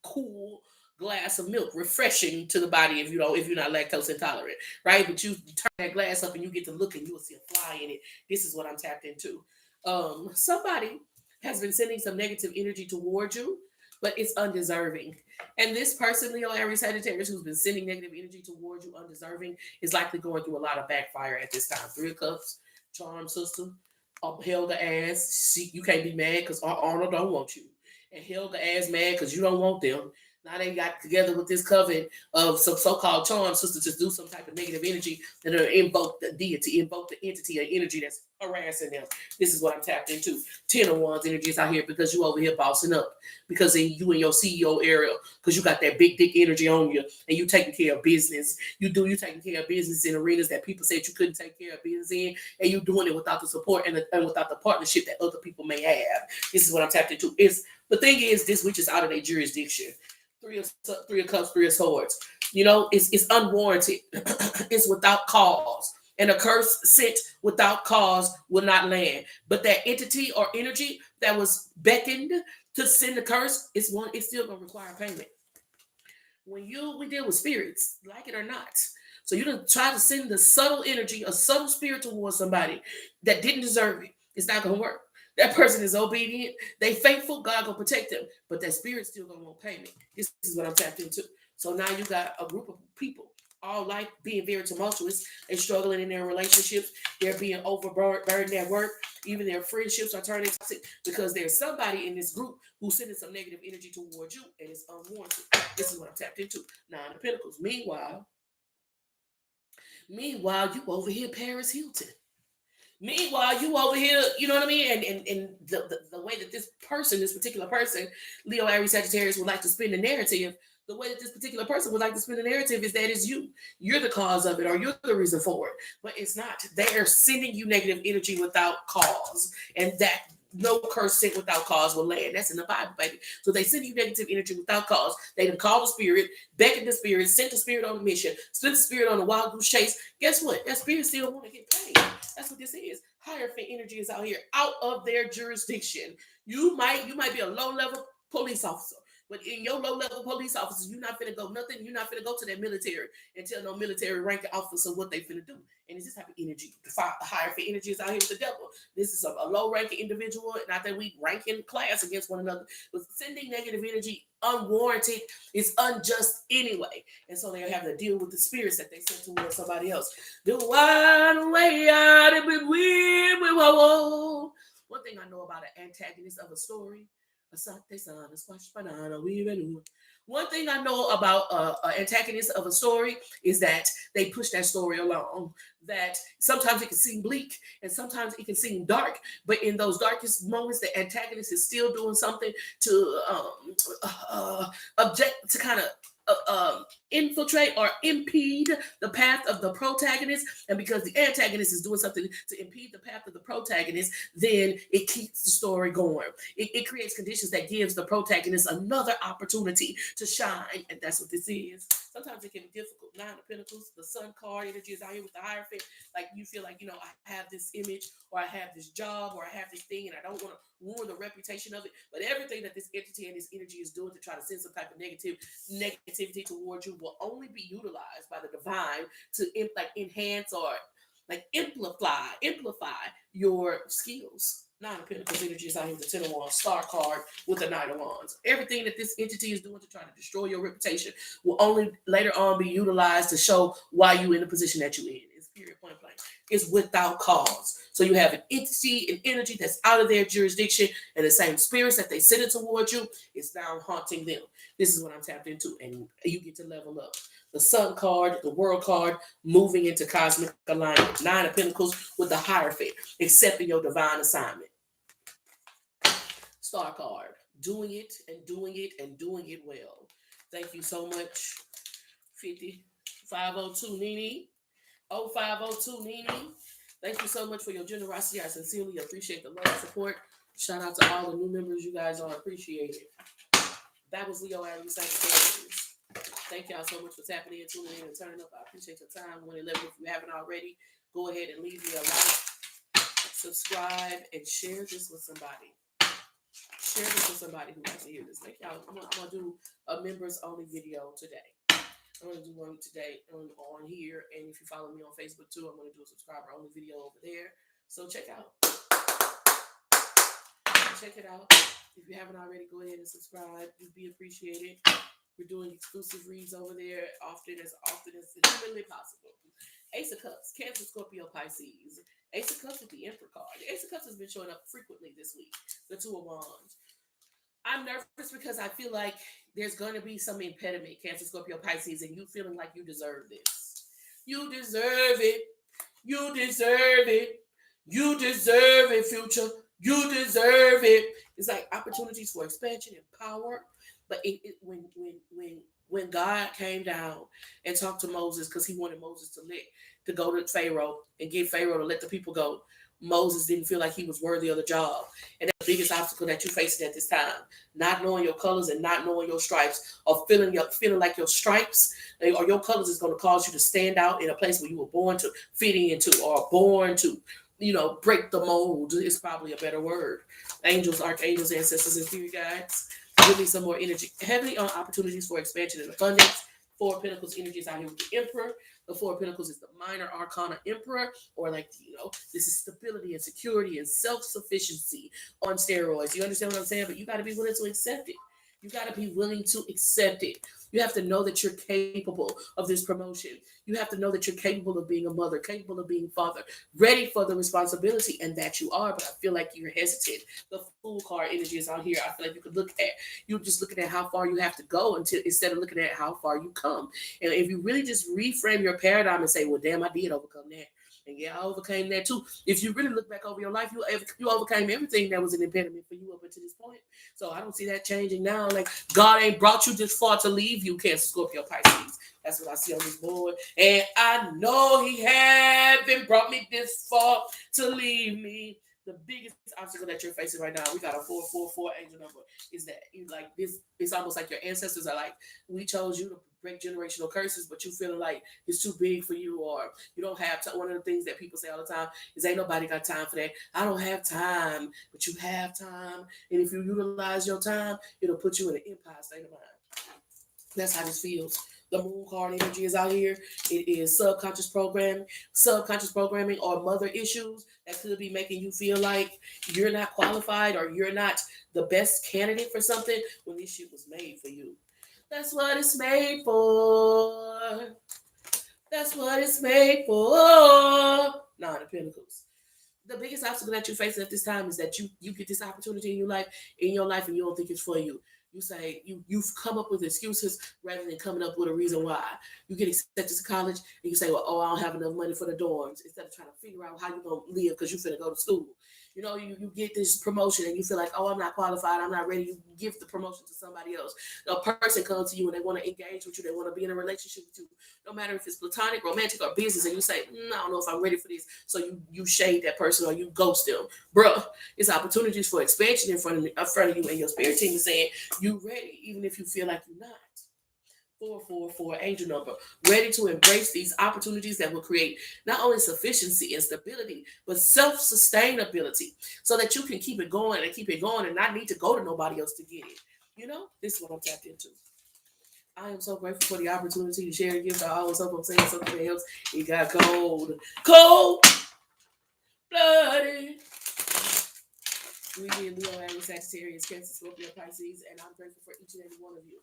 Speaker 1: cool glass of milk, refreshing to the body if you're not lactose intolerant, right? But you turn that glass up and you get to look and you will see a fly in it. This is what I'm tapped into. Somebody has been sending some negative energy towards you. but it's undeserving. And this person, Leo, Aries, Sagittarius, who's been sending negative energy towards you, undeserving, is likely going through a lot of backfire at this time. Three of Cups, charm system, Helga ass. You can't be mad because Arnold don't want you, and Helga ass mad because you don't want them. Now they got together with this coven of some so-called charm sisters to do some type of negative energy and invoke the deity, invoke the entity or energy that's harassing them. This is what I'm tapped into. 10 of Wands energy is out here because you over here bossing up. Because in you and your CEO area, because you got that big dick energy on you and you taking care of business. You taking care of business in arenas that people said you couldn't take care of business in, and you doing it without the support and without the partnership that other people may have. This is what I'm tapped into. The thing is, this witch is out of their jurisdiction. Three of Cups, Three of Swords. It's unwarranted. It's without cause. And a curse sent without cause will not land. But that entity or energy that was beckoned to send the curse, it's still gonna require payment. We deal with spirits, like it or not. So you don't try to send the subtle energy, a subtle spirit towards somebody that didn't deserve it. It's not gonna work. That person is obedient. They faithful. God gonna protect them, but that spirit still gonna want payment. This is what I'm tapped into. So now you got a group of people all like being very tumultuous. They're struggling in their relationships. They're being overburdened at work. Even their friendships are turning toxic because there's somebody in this group who's sending some negative energy towards you, and it's unwarranted. This is what I'm tapped into. Nine of Pentacles. Meanwhile, you over here, Paris Hilton. Meanwhile, you over here, you know what I mean? And the way that this particular person, Leo, Aries, Sagittarius, would like to spin the narrative, the way that this particular person would like to spin the narrative is that it's you. You're the cause of it, or you're the reason for it. But it's not. They are sending you negative energy without cause. And that no curse sent without cause will land. That's in the Bible, baby. So they send you negative energy without cause. They done called the spirit, beckoned the spirit, sent the spirit on a mission, sent the spirit on a wild goose chase. Guess what? That spirit still want to get paid. That's what this is. Hierophant energy is out here, out of their jurisdiction. You might be a low-level police officer. But in your low-level police officers, you're not finna go nothing. You're not finna go to that military and tell no military ranking officer what they finna do. And it's this type of energy. The hierophant energy is out here with the devil. This is a low-ranking individual. Not that we rank in class against one another, but sending negative energy unwarranted is unjust anyway. And so they have to deal with the spirits that they send towards somebody else. The one way out of it, one thing I know about an antagonist of a story. One thing I know about an antagonist of a story is that they push that story along. That sometimes it can seem bleak and sometimes it can seem dark, but in those darkest moments, the antagonist is still doing something to object, to kind of infiltrate or impede the path of the protagonist. And because the antagonist is doing something to impede the path of the protagonist, then it keeps the story going. It creates conditions that gives the protagonist another opportunity to shine. And that's what this is. Sometimes it can be difficult. Nine of Pentacles, the Sun card energy is out here with the Hierophant. Like you feel like, I have this image, or I have this job, or I have this thing, and I don't want to ruin the reputation of it. But everything that this entity and this energy is doing to try to send some type of negativity towards you will only be utilized by the divine to enhance or amplify your skills. Nine of Pentacles energy is out here with the 10 of Wands, Star card with the Knight of Wands. Everything that this entity is doing to try to destroy your reputation will only later on be utilized to show why you're in the position that you're in. It's period, point blank. It's without cause. So you have an entity, an energy that's out of their jurisdiction, and the same spirits that they send it towards you is now haunting them. This is what I'm tapped into, and you get to level up. The Sun card, the World card, moving into cosmic alignment. Nine of Pentacles with the Hierophant, accepting your divine assignment. Star card, doing it and doing it and doing it well. Thank you so much, 502 Nene. 0502 Nene. Thank you so much for your generosity. I sincerely appreciate the love and support. Shout out to all the new members. You guys are appreciated. That was Leo Aries Sagittarius. Thank y'all so much for tapping in, tuning in, and turning up. I appreciate your time. 111. If you haven't already, go ahead and leave me a like, subscribe, and share this with somebody. Share this with somebody who wants to hear this. I'm gonna do a members only video today. I'm going to do one today on here. And if you follow me on Facebook too, I'm going to do a subscriber only video over there. So check out. Check it out. If you haven't already, go ahead and subscribe. You'd be appreciated. We're doing exclusive reads over there often as humanly possible. Ace of Cups, Cancer, Scorpio, Pisces. Ace of Cups with the Emperor card. The Ace of Cups has been showing up frequently this week. The Two of Wands. I'm nervous because I feel like there's going to be some impediment, Cancer, Scorpio, Pisces, and you feeling like you deserve this. You deserve it. You deserve it. You deserve it, future. You deserve it. It's like opportunities for expansion and power. But when God came down and talked to Moses because he wanted Moses to go to Pharaoh and get Pharaoh to let the people go, Moses didn't feel like he was worthy of the job. And that's the biggest obstacle that you're facing at this time. Not knowing your colors and not knowing your stripes, or feeling like your stripes or your colors is going to cause you to stand out in a place where you were born to fit into, or born to, break the mold is probably a better word. Angels, archangels, ancestors, and spirit guides. Give me some more energy. Heavily on opportunities for expansion and abundance. Four of Pentacles energy is out here with the Emperor. The Four of Pentacles is the minor arcana Emperor, or like, this is stability and security and self-sufficiency on steroids. You understand what I'm saying? But you got to be willing to accept it. You got to be willing to accept it. You have to know that you're capable of this promotion. You have to know that you're capable of being a mother, capable of being father, ready for the responsibility, and that you are. But I feel like you're hesitant. The Fool card energy is out here. I feel like you're just looking at how far you have to go instead of looking at how far you come. And if you really just reframe your paradigm and say, well, damn, I did overcome that. And yeah, I overcame that too. If you really look back over your life, you overcame everything that was an impediment for you up until this point. So I don't see that changing now. Like, God ain't brought you this far to leave you, Cancer, Scorpio, Pisces. That's what I see on this board. And I know he haven't brought me this far to leave me. The biggest obstacle that you're facing right now, we got a 444 angel number, is that you like this. It's almost like your ancestors are like, we chose you to break generational curses, but you feeling like it's too big for you, or you don't have time. One of the things that people say all the time is, ain't nobody got time for that. I don't have time, but you have time. And if you utilize your time, it'll put you in an empire state of mind. That's how this feels. The Moon card energy is out here. It is subconscious programming, or mother issues that could be making you feel like you're not qualified or you're not the best candidate for something when this shit was made for you. That's what it's made for. That's what it's made for. Nine of Pentacles. The biggest obstacle that you're facing at this time is that you get this opportunity in your life, and you don't think it's for you. You say you've come up with excuses rather than coming up with a reason why. You get accepted to college and you say, well, I don't have enough money for the dorms, instead of trying to figure out how you're gonna live because you're finna go to school. You get this promotion and you feel like, oh, I'm not qualified, I'm not ready. You give the promotion to somebody else. A person comes to you and they want to engage with you, they want to be in a relationship with you, no matter if it's platonic, romantic, or business, and you say, I don't know if I'm ready for this. So you shade that person or you ghost them. Bruh, it's opportunities for expansion in front of you, and your spirit team is saying you ready, even if you feel like you're not. 444 angel number, ready to embrace these opportunities that will create not only sufficiency and stability, but self-sustainability, so that you can keep it going and not need to go to nobody else to get it. This is what I'm tapped into. I am so grateful for the opportunity to share the gift. I always hope I'm saying something that helps. It got cold blooded. We did Leo, Aries, Sagittarius, Cancer, Scorpio, Pisces, and I'm grateful for each and every one of you.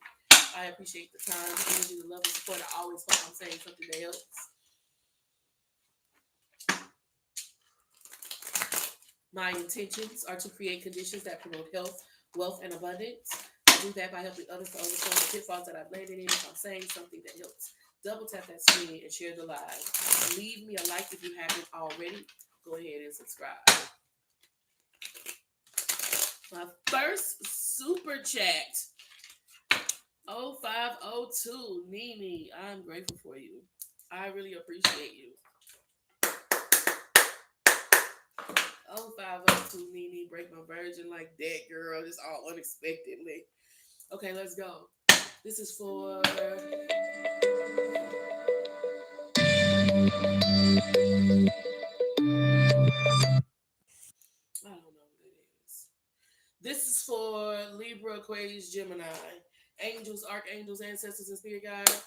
Speaker 1: I appreciate the time, the energy, the love, and support. I always hope I'm saying something that helps. My intentions are to create conditions that promote health, wealth, and abundance. I do that by helping others to overcome the pitfalls that I've landed in. If I'm saying something that helps, double tap that screen and share the live. Leave me a like if you haven't already. Go ahead and subscribe. My first super chat, 0502, Nini. I'm grateful for you. I really appreciate you. 0502, Nini. Break my virgin like that, girl. Just all unexpectedly. Okay, let's go. This is for... I don't know what it is. This is for Libra, Aquarius, Gemini. Angels, archangels, ancestors, and spirit guides.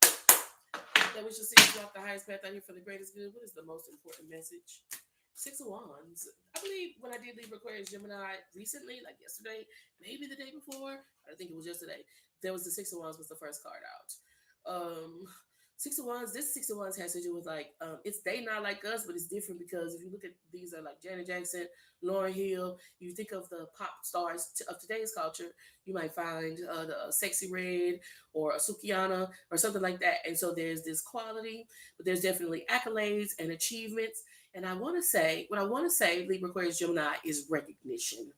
Speaker 1: That we should see us walk the highest path out here for the greatest good. What is the most important message Six of Wands. I believe when I did Libra Aquarius Gemini recently, like yesterday, maybe the day before, I think it was yesterday, there was the Six of Wands was the first card out. Six of Wands, this Six of Wands has to do with like, it's they not like us, but it's different because if you look at these are like Janet Jackson, Lauryn Hill, you think of the pop stars of today's culture, you might find the Sexy Red or a Sukiana or something like that. And so there's this quality, but there's definitely accolades and achievements. And I want to say, what I want to say, Libra Aquarius Gemini, is recognition.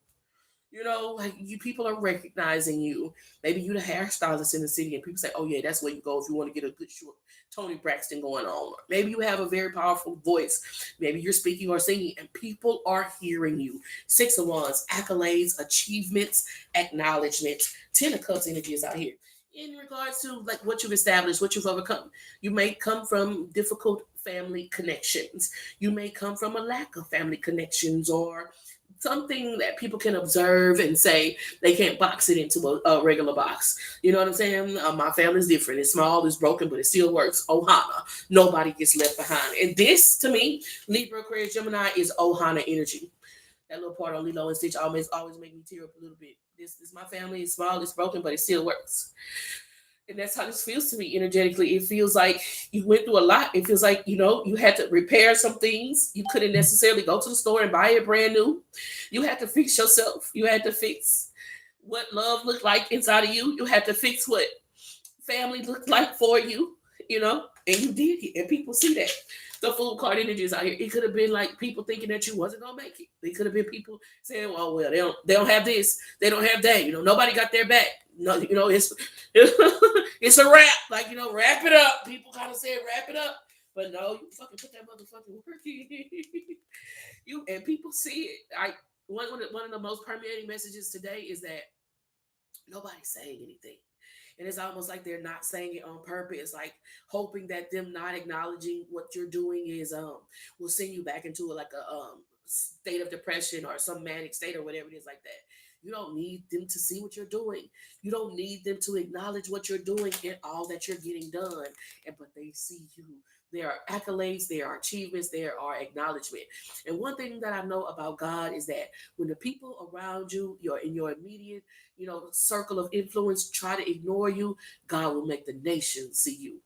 Speaker 1: You know, like you people are recognizing you. Maybe you the hairstylist in the city, and people say, "Oh yeah, that's where you go if you want to get a good short Tony Braxton going on." Or maybe you have a very powerful voice. Maybe you're speaking or singing, and people are hearing you. Six of Wands, accolades, achievements, acknowledgments. Ten of Cups energy is out here. In regards to like what you've established, what you've overcome, you may come from difficult family connections. You may come from a lack of family connections or something that people can observe and say they can't box it into a regular box. You know what I'm saying? My family's different. It's small, it's broken, but it still works. Ohana. Nobody gets left behind. And this, to me, Libra, Aquarius, Gemini is Ohana energy. That little part on Lilo and Stitch always make me tear up a little bit. This my family. It's small, it's broken, but it still works. And that's how this feels to me energetically. It feels like you went through a lot. It feels like, you had to repair some things. You couldn't necessarily go to the store and buy it brand new. You had to fix yourself. You had to fix what love looked like inside of you. You had to fix what family looked like for you, and you did it. And people see that. The Fool card energies out here. It could have been like people thinking that you wasn't gonna make it. It could have been people saying, "Well, they don't have this, they don't have that." Nobody got their back. No, it's it's a wrap. Like wrap it up. People kind of say wrap it up, but no, you fucking put that motherfucking work in. You and people see it. One of the most permeating messages today is that nobody's saying anything. And it's almost like they're not saying it on purpose, like hoping that them not acknowledging what you're doing is will send you back into like a state of depression or some manic state or whatever it is like that. You don't need them to see what you're doing. You don't need them to acknowledge what you're doing and all that you're getting done. But they see you. There are accolades, there are achievements, there are acknowledgement. And one thing that I know about God is that when the people around you, you're in your immediate, circle of influence, try to ignore you, God will make the nation see you.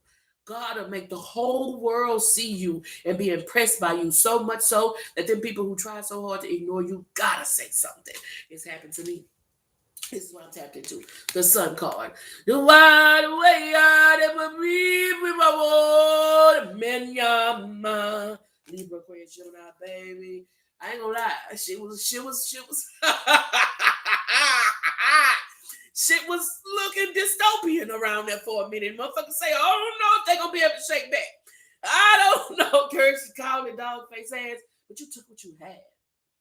Speaker 1: God will make the whole world see you and be impressed by you so much so that them people who try so hard to ignore you gotta say something. It's happened to me. This is what I'm tapped into. The Sun card. The wide way I never breathe with my water. Menyama. Libra, Aquarius, Gemini, baby. I ain't gonna lie. Shit was. Shit was looking dystopian around there for a minute. Motherfuckers say, "Oh, I don't know if they gonna be able to shake back." I don't know, Curse calling it dog face ass, but you took what you had,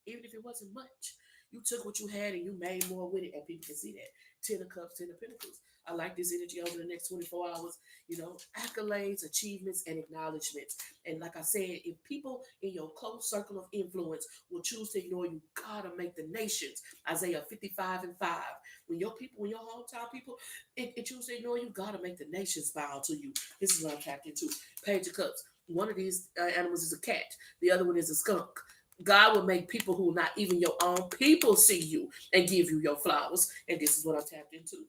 Speaker 1: even if it wasn't much. You took what you had and you made more with it, and people can see that. Ten of Cups, Ten of Pentacles. I like this energy over the next 24 hours. Accolades, achievements, and acknowledgments. And like I said, if people in your close circle of influence will choose to ignore you, God will make the nations. Isaiah 55:5. When your people, when your hometown people, it choose to ignore you, God will make the nations bow to you. This is what I'm tapped into. Page of Cups. One of these animals is a cat. The other one is a skunk. God will make people who are not even your own people see you and give you your flowers. And this is what I'm tapped into.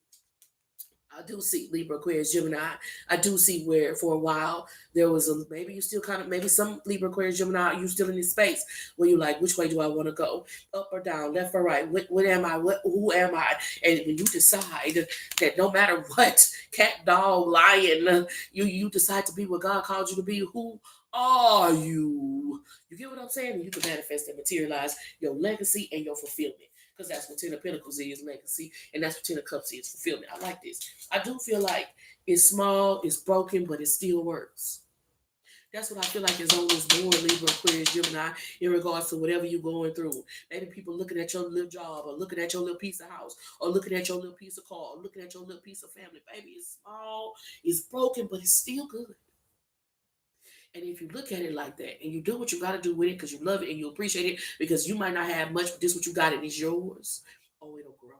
Speaker 1: I do see Libra, Aquarius, Gemini. I do see where for a while there was maybe you still kind of maybe some Libra, Aquarius, Gemini. You still in this space where you like which way do I want to go, up or down, left or right? What am I? Who am I? And when you decide that no matter what, cat, dog, lion, you decide to be what God called you to be. Who are you? You get what I'm saying? And you can manifest and materialize your legacy and your fulfillment. Because that's what Ten of Pentacles is, legacy, and that's what Ten of Cups is, fulfillment. I like this. I do feel like it's small, it's broken, but it still works. That's what I feel like is on this board, Libra, Aquarius, Gemini, in regards to whatever you're going through. Maybe people looking at your little job, or looking at your little piece of house, or looking at your little piece of car, or looking at your little piece of family. Baby, it's small, it's broken, but it's still good. And if you look at it like that and you do what you got to do with it because you love it and you appreciate it because you might not have much, but this what you got and it's yours. Oh, it'll grow.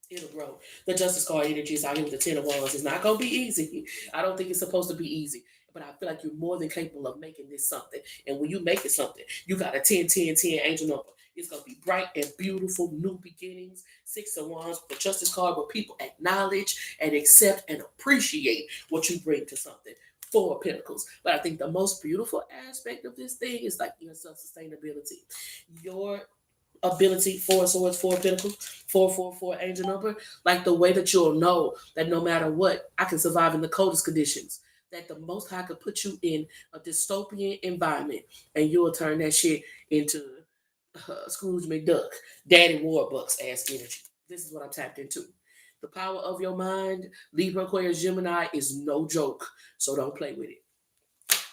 Speaker 1: It'll grow. The Justice card energy is out here with the Ten of Wands. It's not going to be easy. I don't think it's supposed to be easy. but I feel like you're more than capable of making this something. And when you make it something, you got a 10, 10, 10 angel number. It's going to be bright and beautiful, new beginnings, Six of Wands, the Justice card where people acknowledge and accept and appreciate what you bring to something. Four of Pentacles. But I think the most beautiful aspect of this thing is like your self sustainability. Your ability, Four of Swords, Four of Pentacles, 444 angel number, like the way that you'll know that no matter what, I can survive in the coldest conditions. That the Most High could put you in a dystopian environment and you'll turn that shit into Scrooge McDuck, Daddy Warbucks ass energy. This is what I'm tapped into. The power of your mind, Libra, Aquarius, Gemini is no joke. So don't play with it.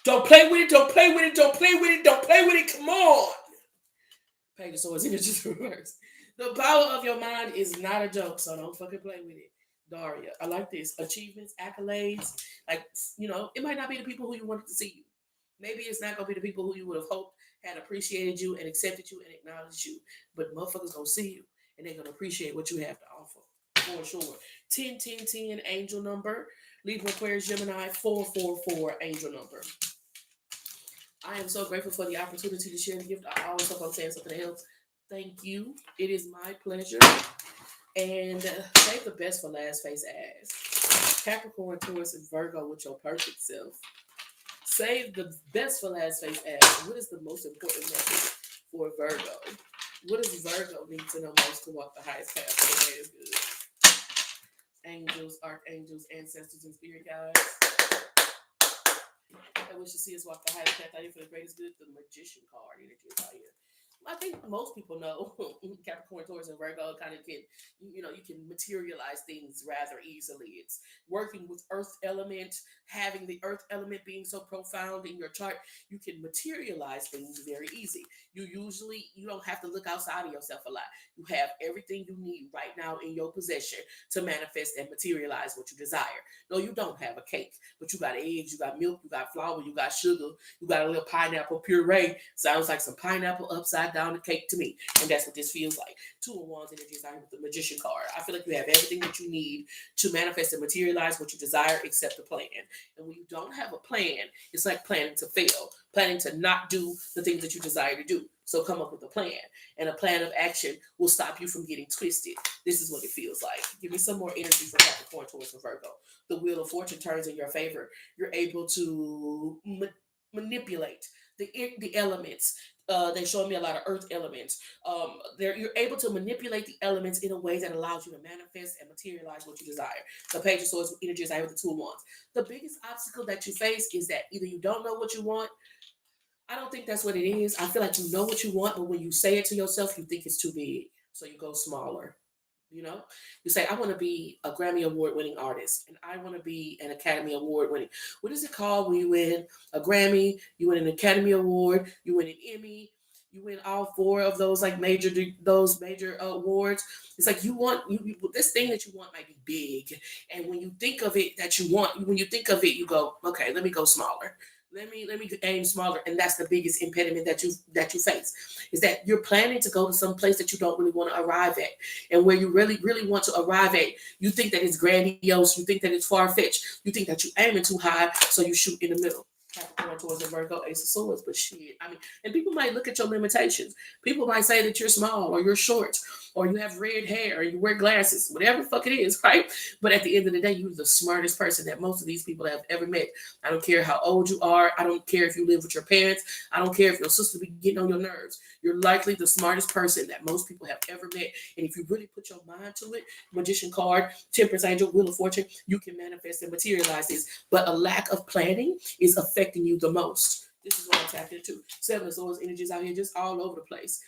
Speaker 1: Don't play with it. Don't play with it. Don't play with it. Don't play with it. Come on. Page of Swords energy reverse. The power of your mind is not a joke. So don't fucking play with it. Daria, I like this. Achievements, accolades. Like, it might not be the people who you wanted to see you. Maybe it's not going to be the people who you would have hoped had appreciated you and accepted you and acknowledged you. But motherfuckers going to see you and they're going to appreciate what you have to offer. For sure. 10, 10, 10 angel number. Libra, Aquarius, Gemini, 444 angel number. I am so grateful for the opportunity to share the gift. I always hope I'm saying something that helps. Thank you. It is my pleasure. And save the best for last, face ass. Capricorn, Taurus, and Virgo with your perfect self. Save the best for last, face ass. What is the most important message for Virgo? What does Virgo need to know most to walk the highest path? Okay, is good. Angels, archangels, ancestors, and spirit guides. I wish to see us walk the highest path out here for the greatest good. The Magician card energy is out here. I think most people know Capricorn, Taurus, and Virgo kind of can, you can materialize things rather easily. It's working with earth element, having the earth element being so profound in your chart, you can materialize things very easy. You don't have to look outside of yourself a lot. You have everything you need right now in your possession to manifest and materialize what you desire. No, you don't have a cake, but you got eggs, you got milk, you got flour, you got sugar, you got a little pineapple puree. Sounds like some pineapple upside down the cake to me. And that's what this feels like. Two of Wands energy is out with the Magician card. I feel like you have everything that you need to manifest and materialize what you desire except a plan. And when you don't have a plan, it's like planning to fail, planning to not do the things that you desire to do. So come up with a plan. And a plan of action will stop you from getting twisted. This is what it feels like. Give me some more energy for Capricorn, Taurus, and Virgo. The Wheel of Fortune turns in your favor. You're able to manipulate the elements. They show me a lot of earth elements. You're able to manipulate the elements in a way that allows you to manifest and materialize what you desire. The Page of Swords energy is out with the Two of Wands. The biggest obstacle that you face is that either you don't know what you want. I don't think that's what it is. I feel like you know what you want, but when you say it to yourself, you think it's too big. So you go smaller. You say, I want to be a Grammy Award winning artist and I want to be an Academy Award winning. What is it called when you win a Grammy, you win an Academy Award, you win an Emmy, you win all four of those major awards. It's like this thing that you want might be big. And when you think of it when you think of it, you go, okay, let me go smaller. Let me aim smaller, and that's the biggest impediment that you face is that you're planning to go to some place that you don't really want to arrive at, and where you really really want to arrive at, you think that it's grandiose, you think that it's far fetched, you think that you're aiming too high, so you shoot in the middle. Capricorn, Taurus, and Virgo, Ace of Swords, but shit, and people might look at your limitations. People might say that you're small or you're short or you have red hair or you wear glasses, whatever the fuck it is, right? But at the end of the day, you're the smartest person that most of these people have ever met. I don't care how old you are. I don't care if you live with your parents. I don't care if your sister be getting on your nerves. You're likely the smartest person that most people have ever met. And if you really put your mind to it, Magician card, Temperance Angel, Wheel of Fortune, you can manifest and materialize this. But a lack of planning is affecting you the most. This is what I'm tapped into. Seven of Swords energies out here just all over the place.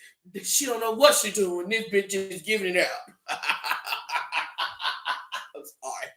Speaker 1: She don't know what she's doing. This bitch is giving it out. I'm sorry.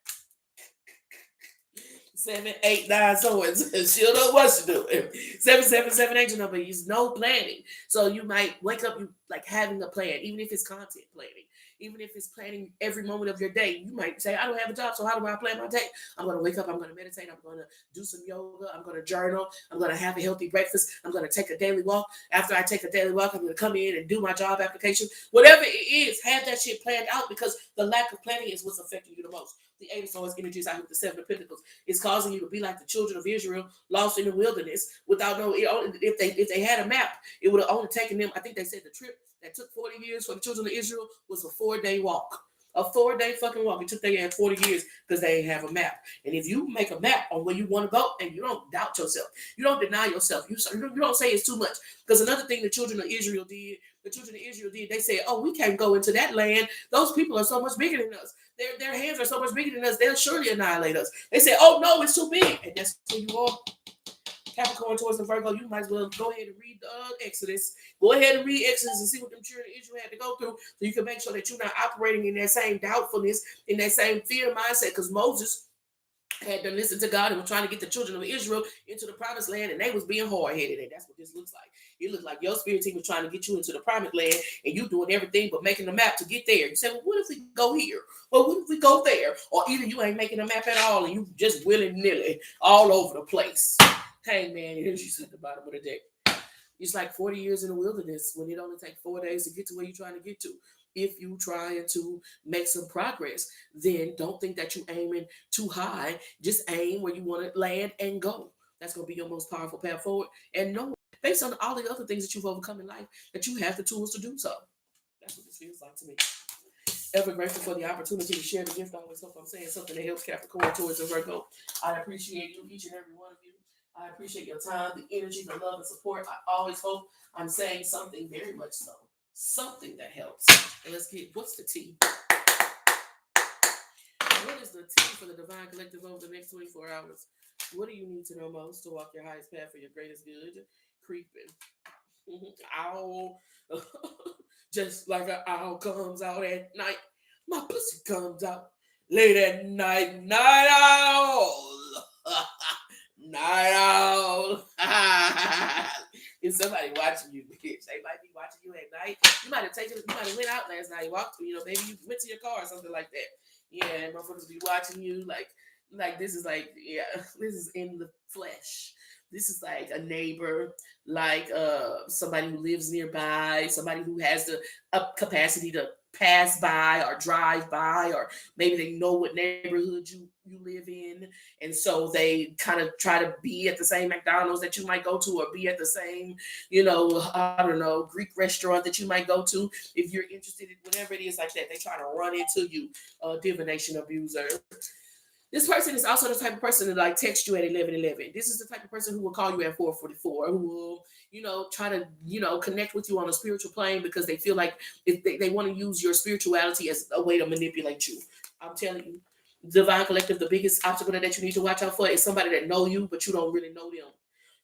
Speaker 1: 7, 8, 9 swords. She don't know what she's doing. 777 angel number. There's no planning. So you might wake up you like having a plan, even if it's content planning. Even if it's planning every moment of your day, you might say, I don't have a job, so how do I plan my day? I'm going to wake up, I'm going to meditate, I'm going to do some yoga, I'm going to journal, I'm going to have a healthy breakfast, I'm going to take a daily walk. After I take a daily walk, I'm going to come in and do my job application. Whatever it is, have that shit planned out because the lack of planning is what's affecting you the most. The Eight of Swords energy is out here with the Seven of Pentacles. It's causing you to be like the children of Israel, lost in the wilderness, without no. If they had a map, it would have only taken them. I think they said the trip that took 40 years for the children of Israel was a 4-day walk. A 4-day fucking walk. It took their 40 years because they didn't have a map. And if you make a map on where you want to go and you don't doubt yourself, you don't deny yourself, you don't say it's too much. Because another thing the children of Israel did, they said, oh, we can't go into that land. Those people are so much bigger than us. Their hands are so much bigger than us. They'll surely annihilate us. They said, oh, no, it's too big. And that's where you are. Capricorn, Taurus, and Virgo, you might as well go ahead and read Exodus. Go ahead and read Exodus and see what them children of Israel had to go through so you can make sure that you're not operating in that same doubtfulness, in that same fear mindset. Because Moses had to listen to God and was trying to get the children of Israel into the promised land, and they was being hard-headed, and that's what this looks like. It looks like your spirit team was trying to get you into the promised land, and you doing everything but making a map to get there. You say, well, what if we go here? Well, what if we go there? Or either you ain't making a map at all, and you just willy-nilly all over the place. Hey, man, she's at the bottom of the deck. It's like 40 years in the wilderness when it only takes 4 days to get to where you're trying to get to. If you trying to make some progress, then don't think that you're aiming too high. Just aim where you want to land and go. That's going to be your most powerful path forward. And know, based on all the other things that you've overcome in life, that you have the tools to do so. That's what this feels like to me. Ever grateful for the opportunity to share the gift. I always hope I'm saying something that helps Capricorn, Taurus, and Virgo. I appreciate you, each and every one of you. I appreciate your time, the energy, the love, and support. I always hope I'm saying something very much so. Something that helps. And let's get, what's the T? What is the T for the Divine Collective over the next 24 hours? What do you need to know most to walk your highest path for your greatest good? Creeping. Owl. Just like an owl comes out at night. My pussy comes out late at night. Night owl. Night owl. If somebody watching you, bitch, they might be watching you at night. You might have went out last night, walked, maybe you went to your car or something like that. Yeah, motherfuckers be watching you like this is like, yeah, this is in the flesh. This is like a neighbor, like somebody who lives nearby, somebody who has the capacity to pass by or drive by, or maybe they know what neighborhood you live in, and so they kind of try to be at the same McDonald's that you might go to, or be at the same, I don't know, Greek restaurant that you might go to. If you're interested in whatever it is like that, they try to run into you, divination abuser. This person is also the type of person to like text you at 11:11. This is the type of person who will call you at 4:44, who will, try to, connect with you on a spiritual plane because they feel like they want to use your spirituality as a way to manipulate you. I'm telling you, Divine Collective, the biggest obstacle that you need to watch out for is somebody that know you, but you don't really know them.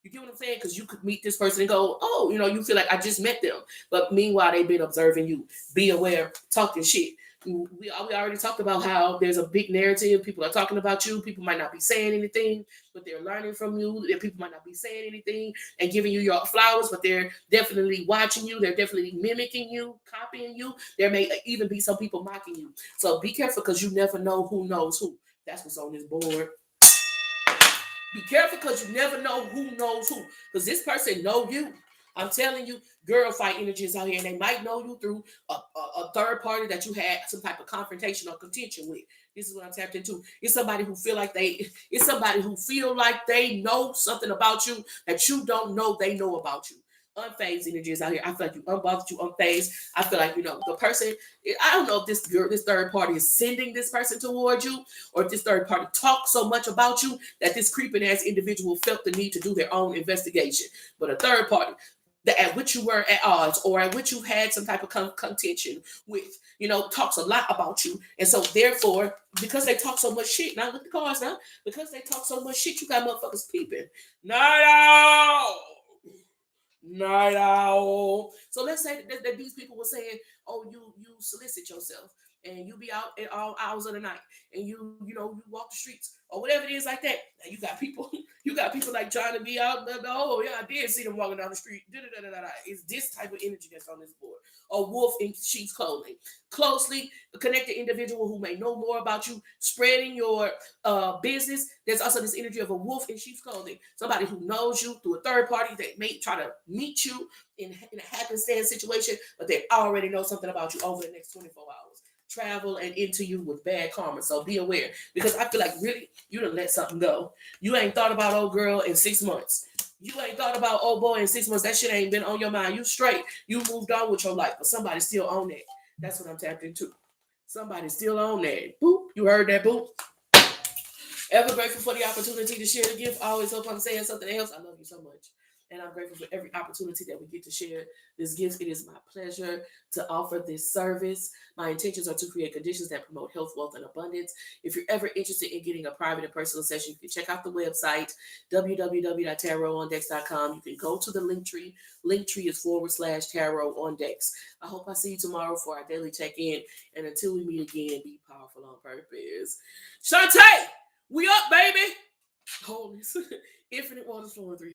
Speaker 1: You get what I'm saying? Because you could meet this person and go, oh, you feel like I just met them. But meanwhile, they've been observing you. Be aware, talking shit. We already talked about how there's a big narrative. People are talking about you. People might not be saying anything, but they're learning from you. People might not be saying anything and giving you your flowers, but they're definitely watching you. They're definitely mimicking you, copying you. There may even be some people mocking you. So be careful, because you never know who knows who. That's what's on this board. Be careful, because you never know who knows who. Because this person know you. I'm telling you, girl fight energy is out here, and they might know you through a third party that you had some type of confrontation or contention with. This is what I'm tapped into. It's somebody who feel like they know something about you that you don't know they know about you. Unfazed energy is out here. I feel like you unbothered, you unfazed. I feel like, the person, I don't know if this third party is sending this person towards you, or if this third party talks so much about you that this creeping ass individual felt the need to do their own investigation. But a third party at which you were at odds, or at which you had some type of contention with, talks a lot about you. And so therefore, because they talk so much shit, now look at the cards now, because they talk so much shit, you got motherfuckers peeping. Night owl! Night owl. So let's say that these people were saying, oh, you solicit yourself, and you be out at all hours of the night, and you walk the streets or whatever it is like that. Now you got people like trying to be out. Oh yeah, I did see them walking down the street. It's this type of energy that's on this board. A wolf in sheep's clothing. Closely connected individual who may know more about you, spreading your business. There's also this energy of a wolf in sheep's clothing. Somebody who knows you through a third party that may try to meet you in a happenstance situation, but they already know something about you over the next 24 hours. travel and into you with bad karma. So be aware, because I feel like really you done let something go. You ain't thought about old girl in 6 months. You ain't thought about old boy in 6 months. That shit ain't been on your mind. You straight. You moved on with your life, but somebody's still on that. That's what I'm tapped into. Somebody's still on that. Boop. You heard that, boop. Ever grateful for the opportunity to share the gift. Always hope I'm saying something else. I love you so much. And I'm grateful for every opportunity that we get to share this gift. It is my pleasure to offer this service. My intentions are to create conditions that promote health, wealth, and abundance. If you're ever interested in getting a private and personal session, you can check out the website, www.tarotondex.com. You can go to the link tree. Link tree is /tarot on decks. I hope I see you tomorrow for our daily check-in. And until we meet again, be powerful on purpose. Shantae, we up, baby. Wholeness. Infinite waters flowing through you.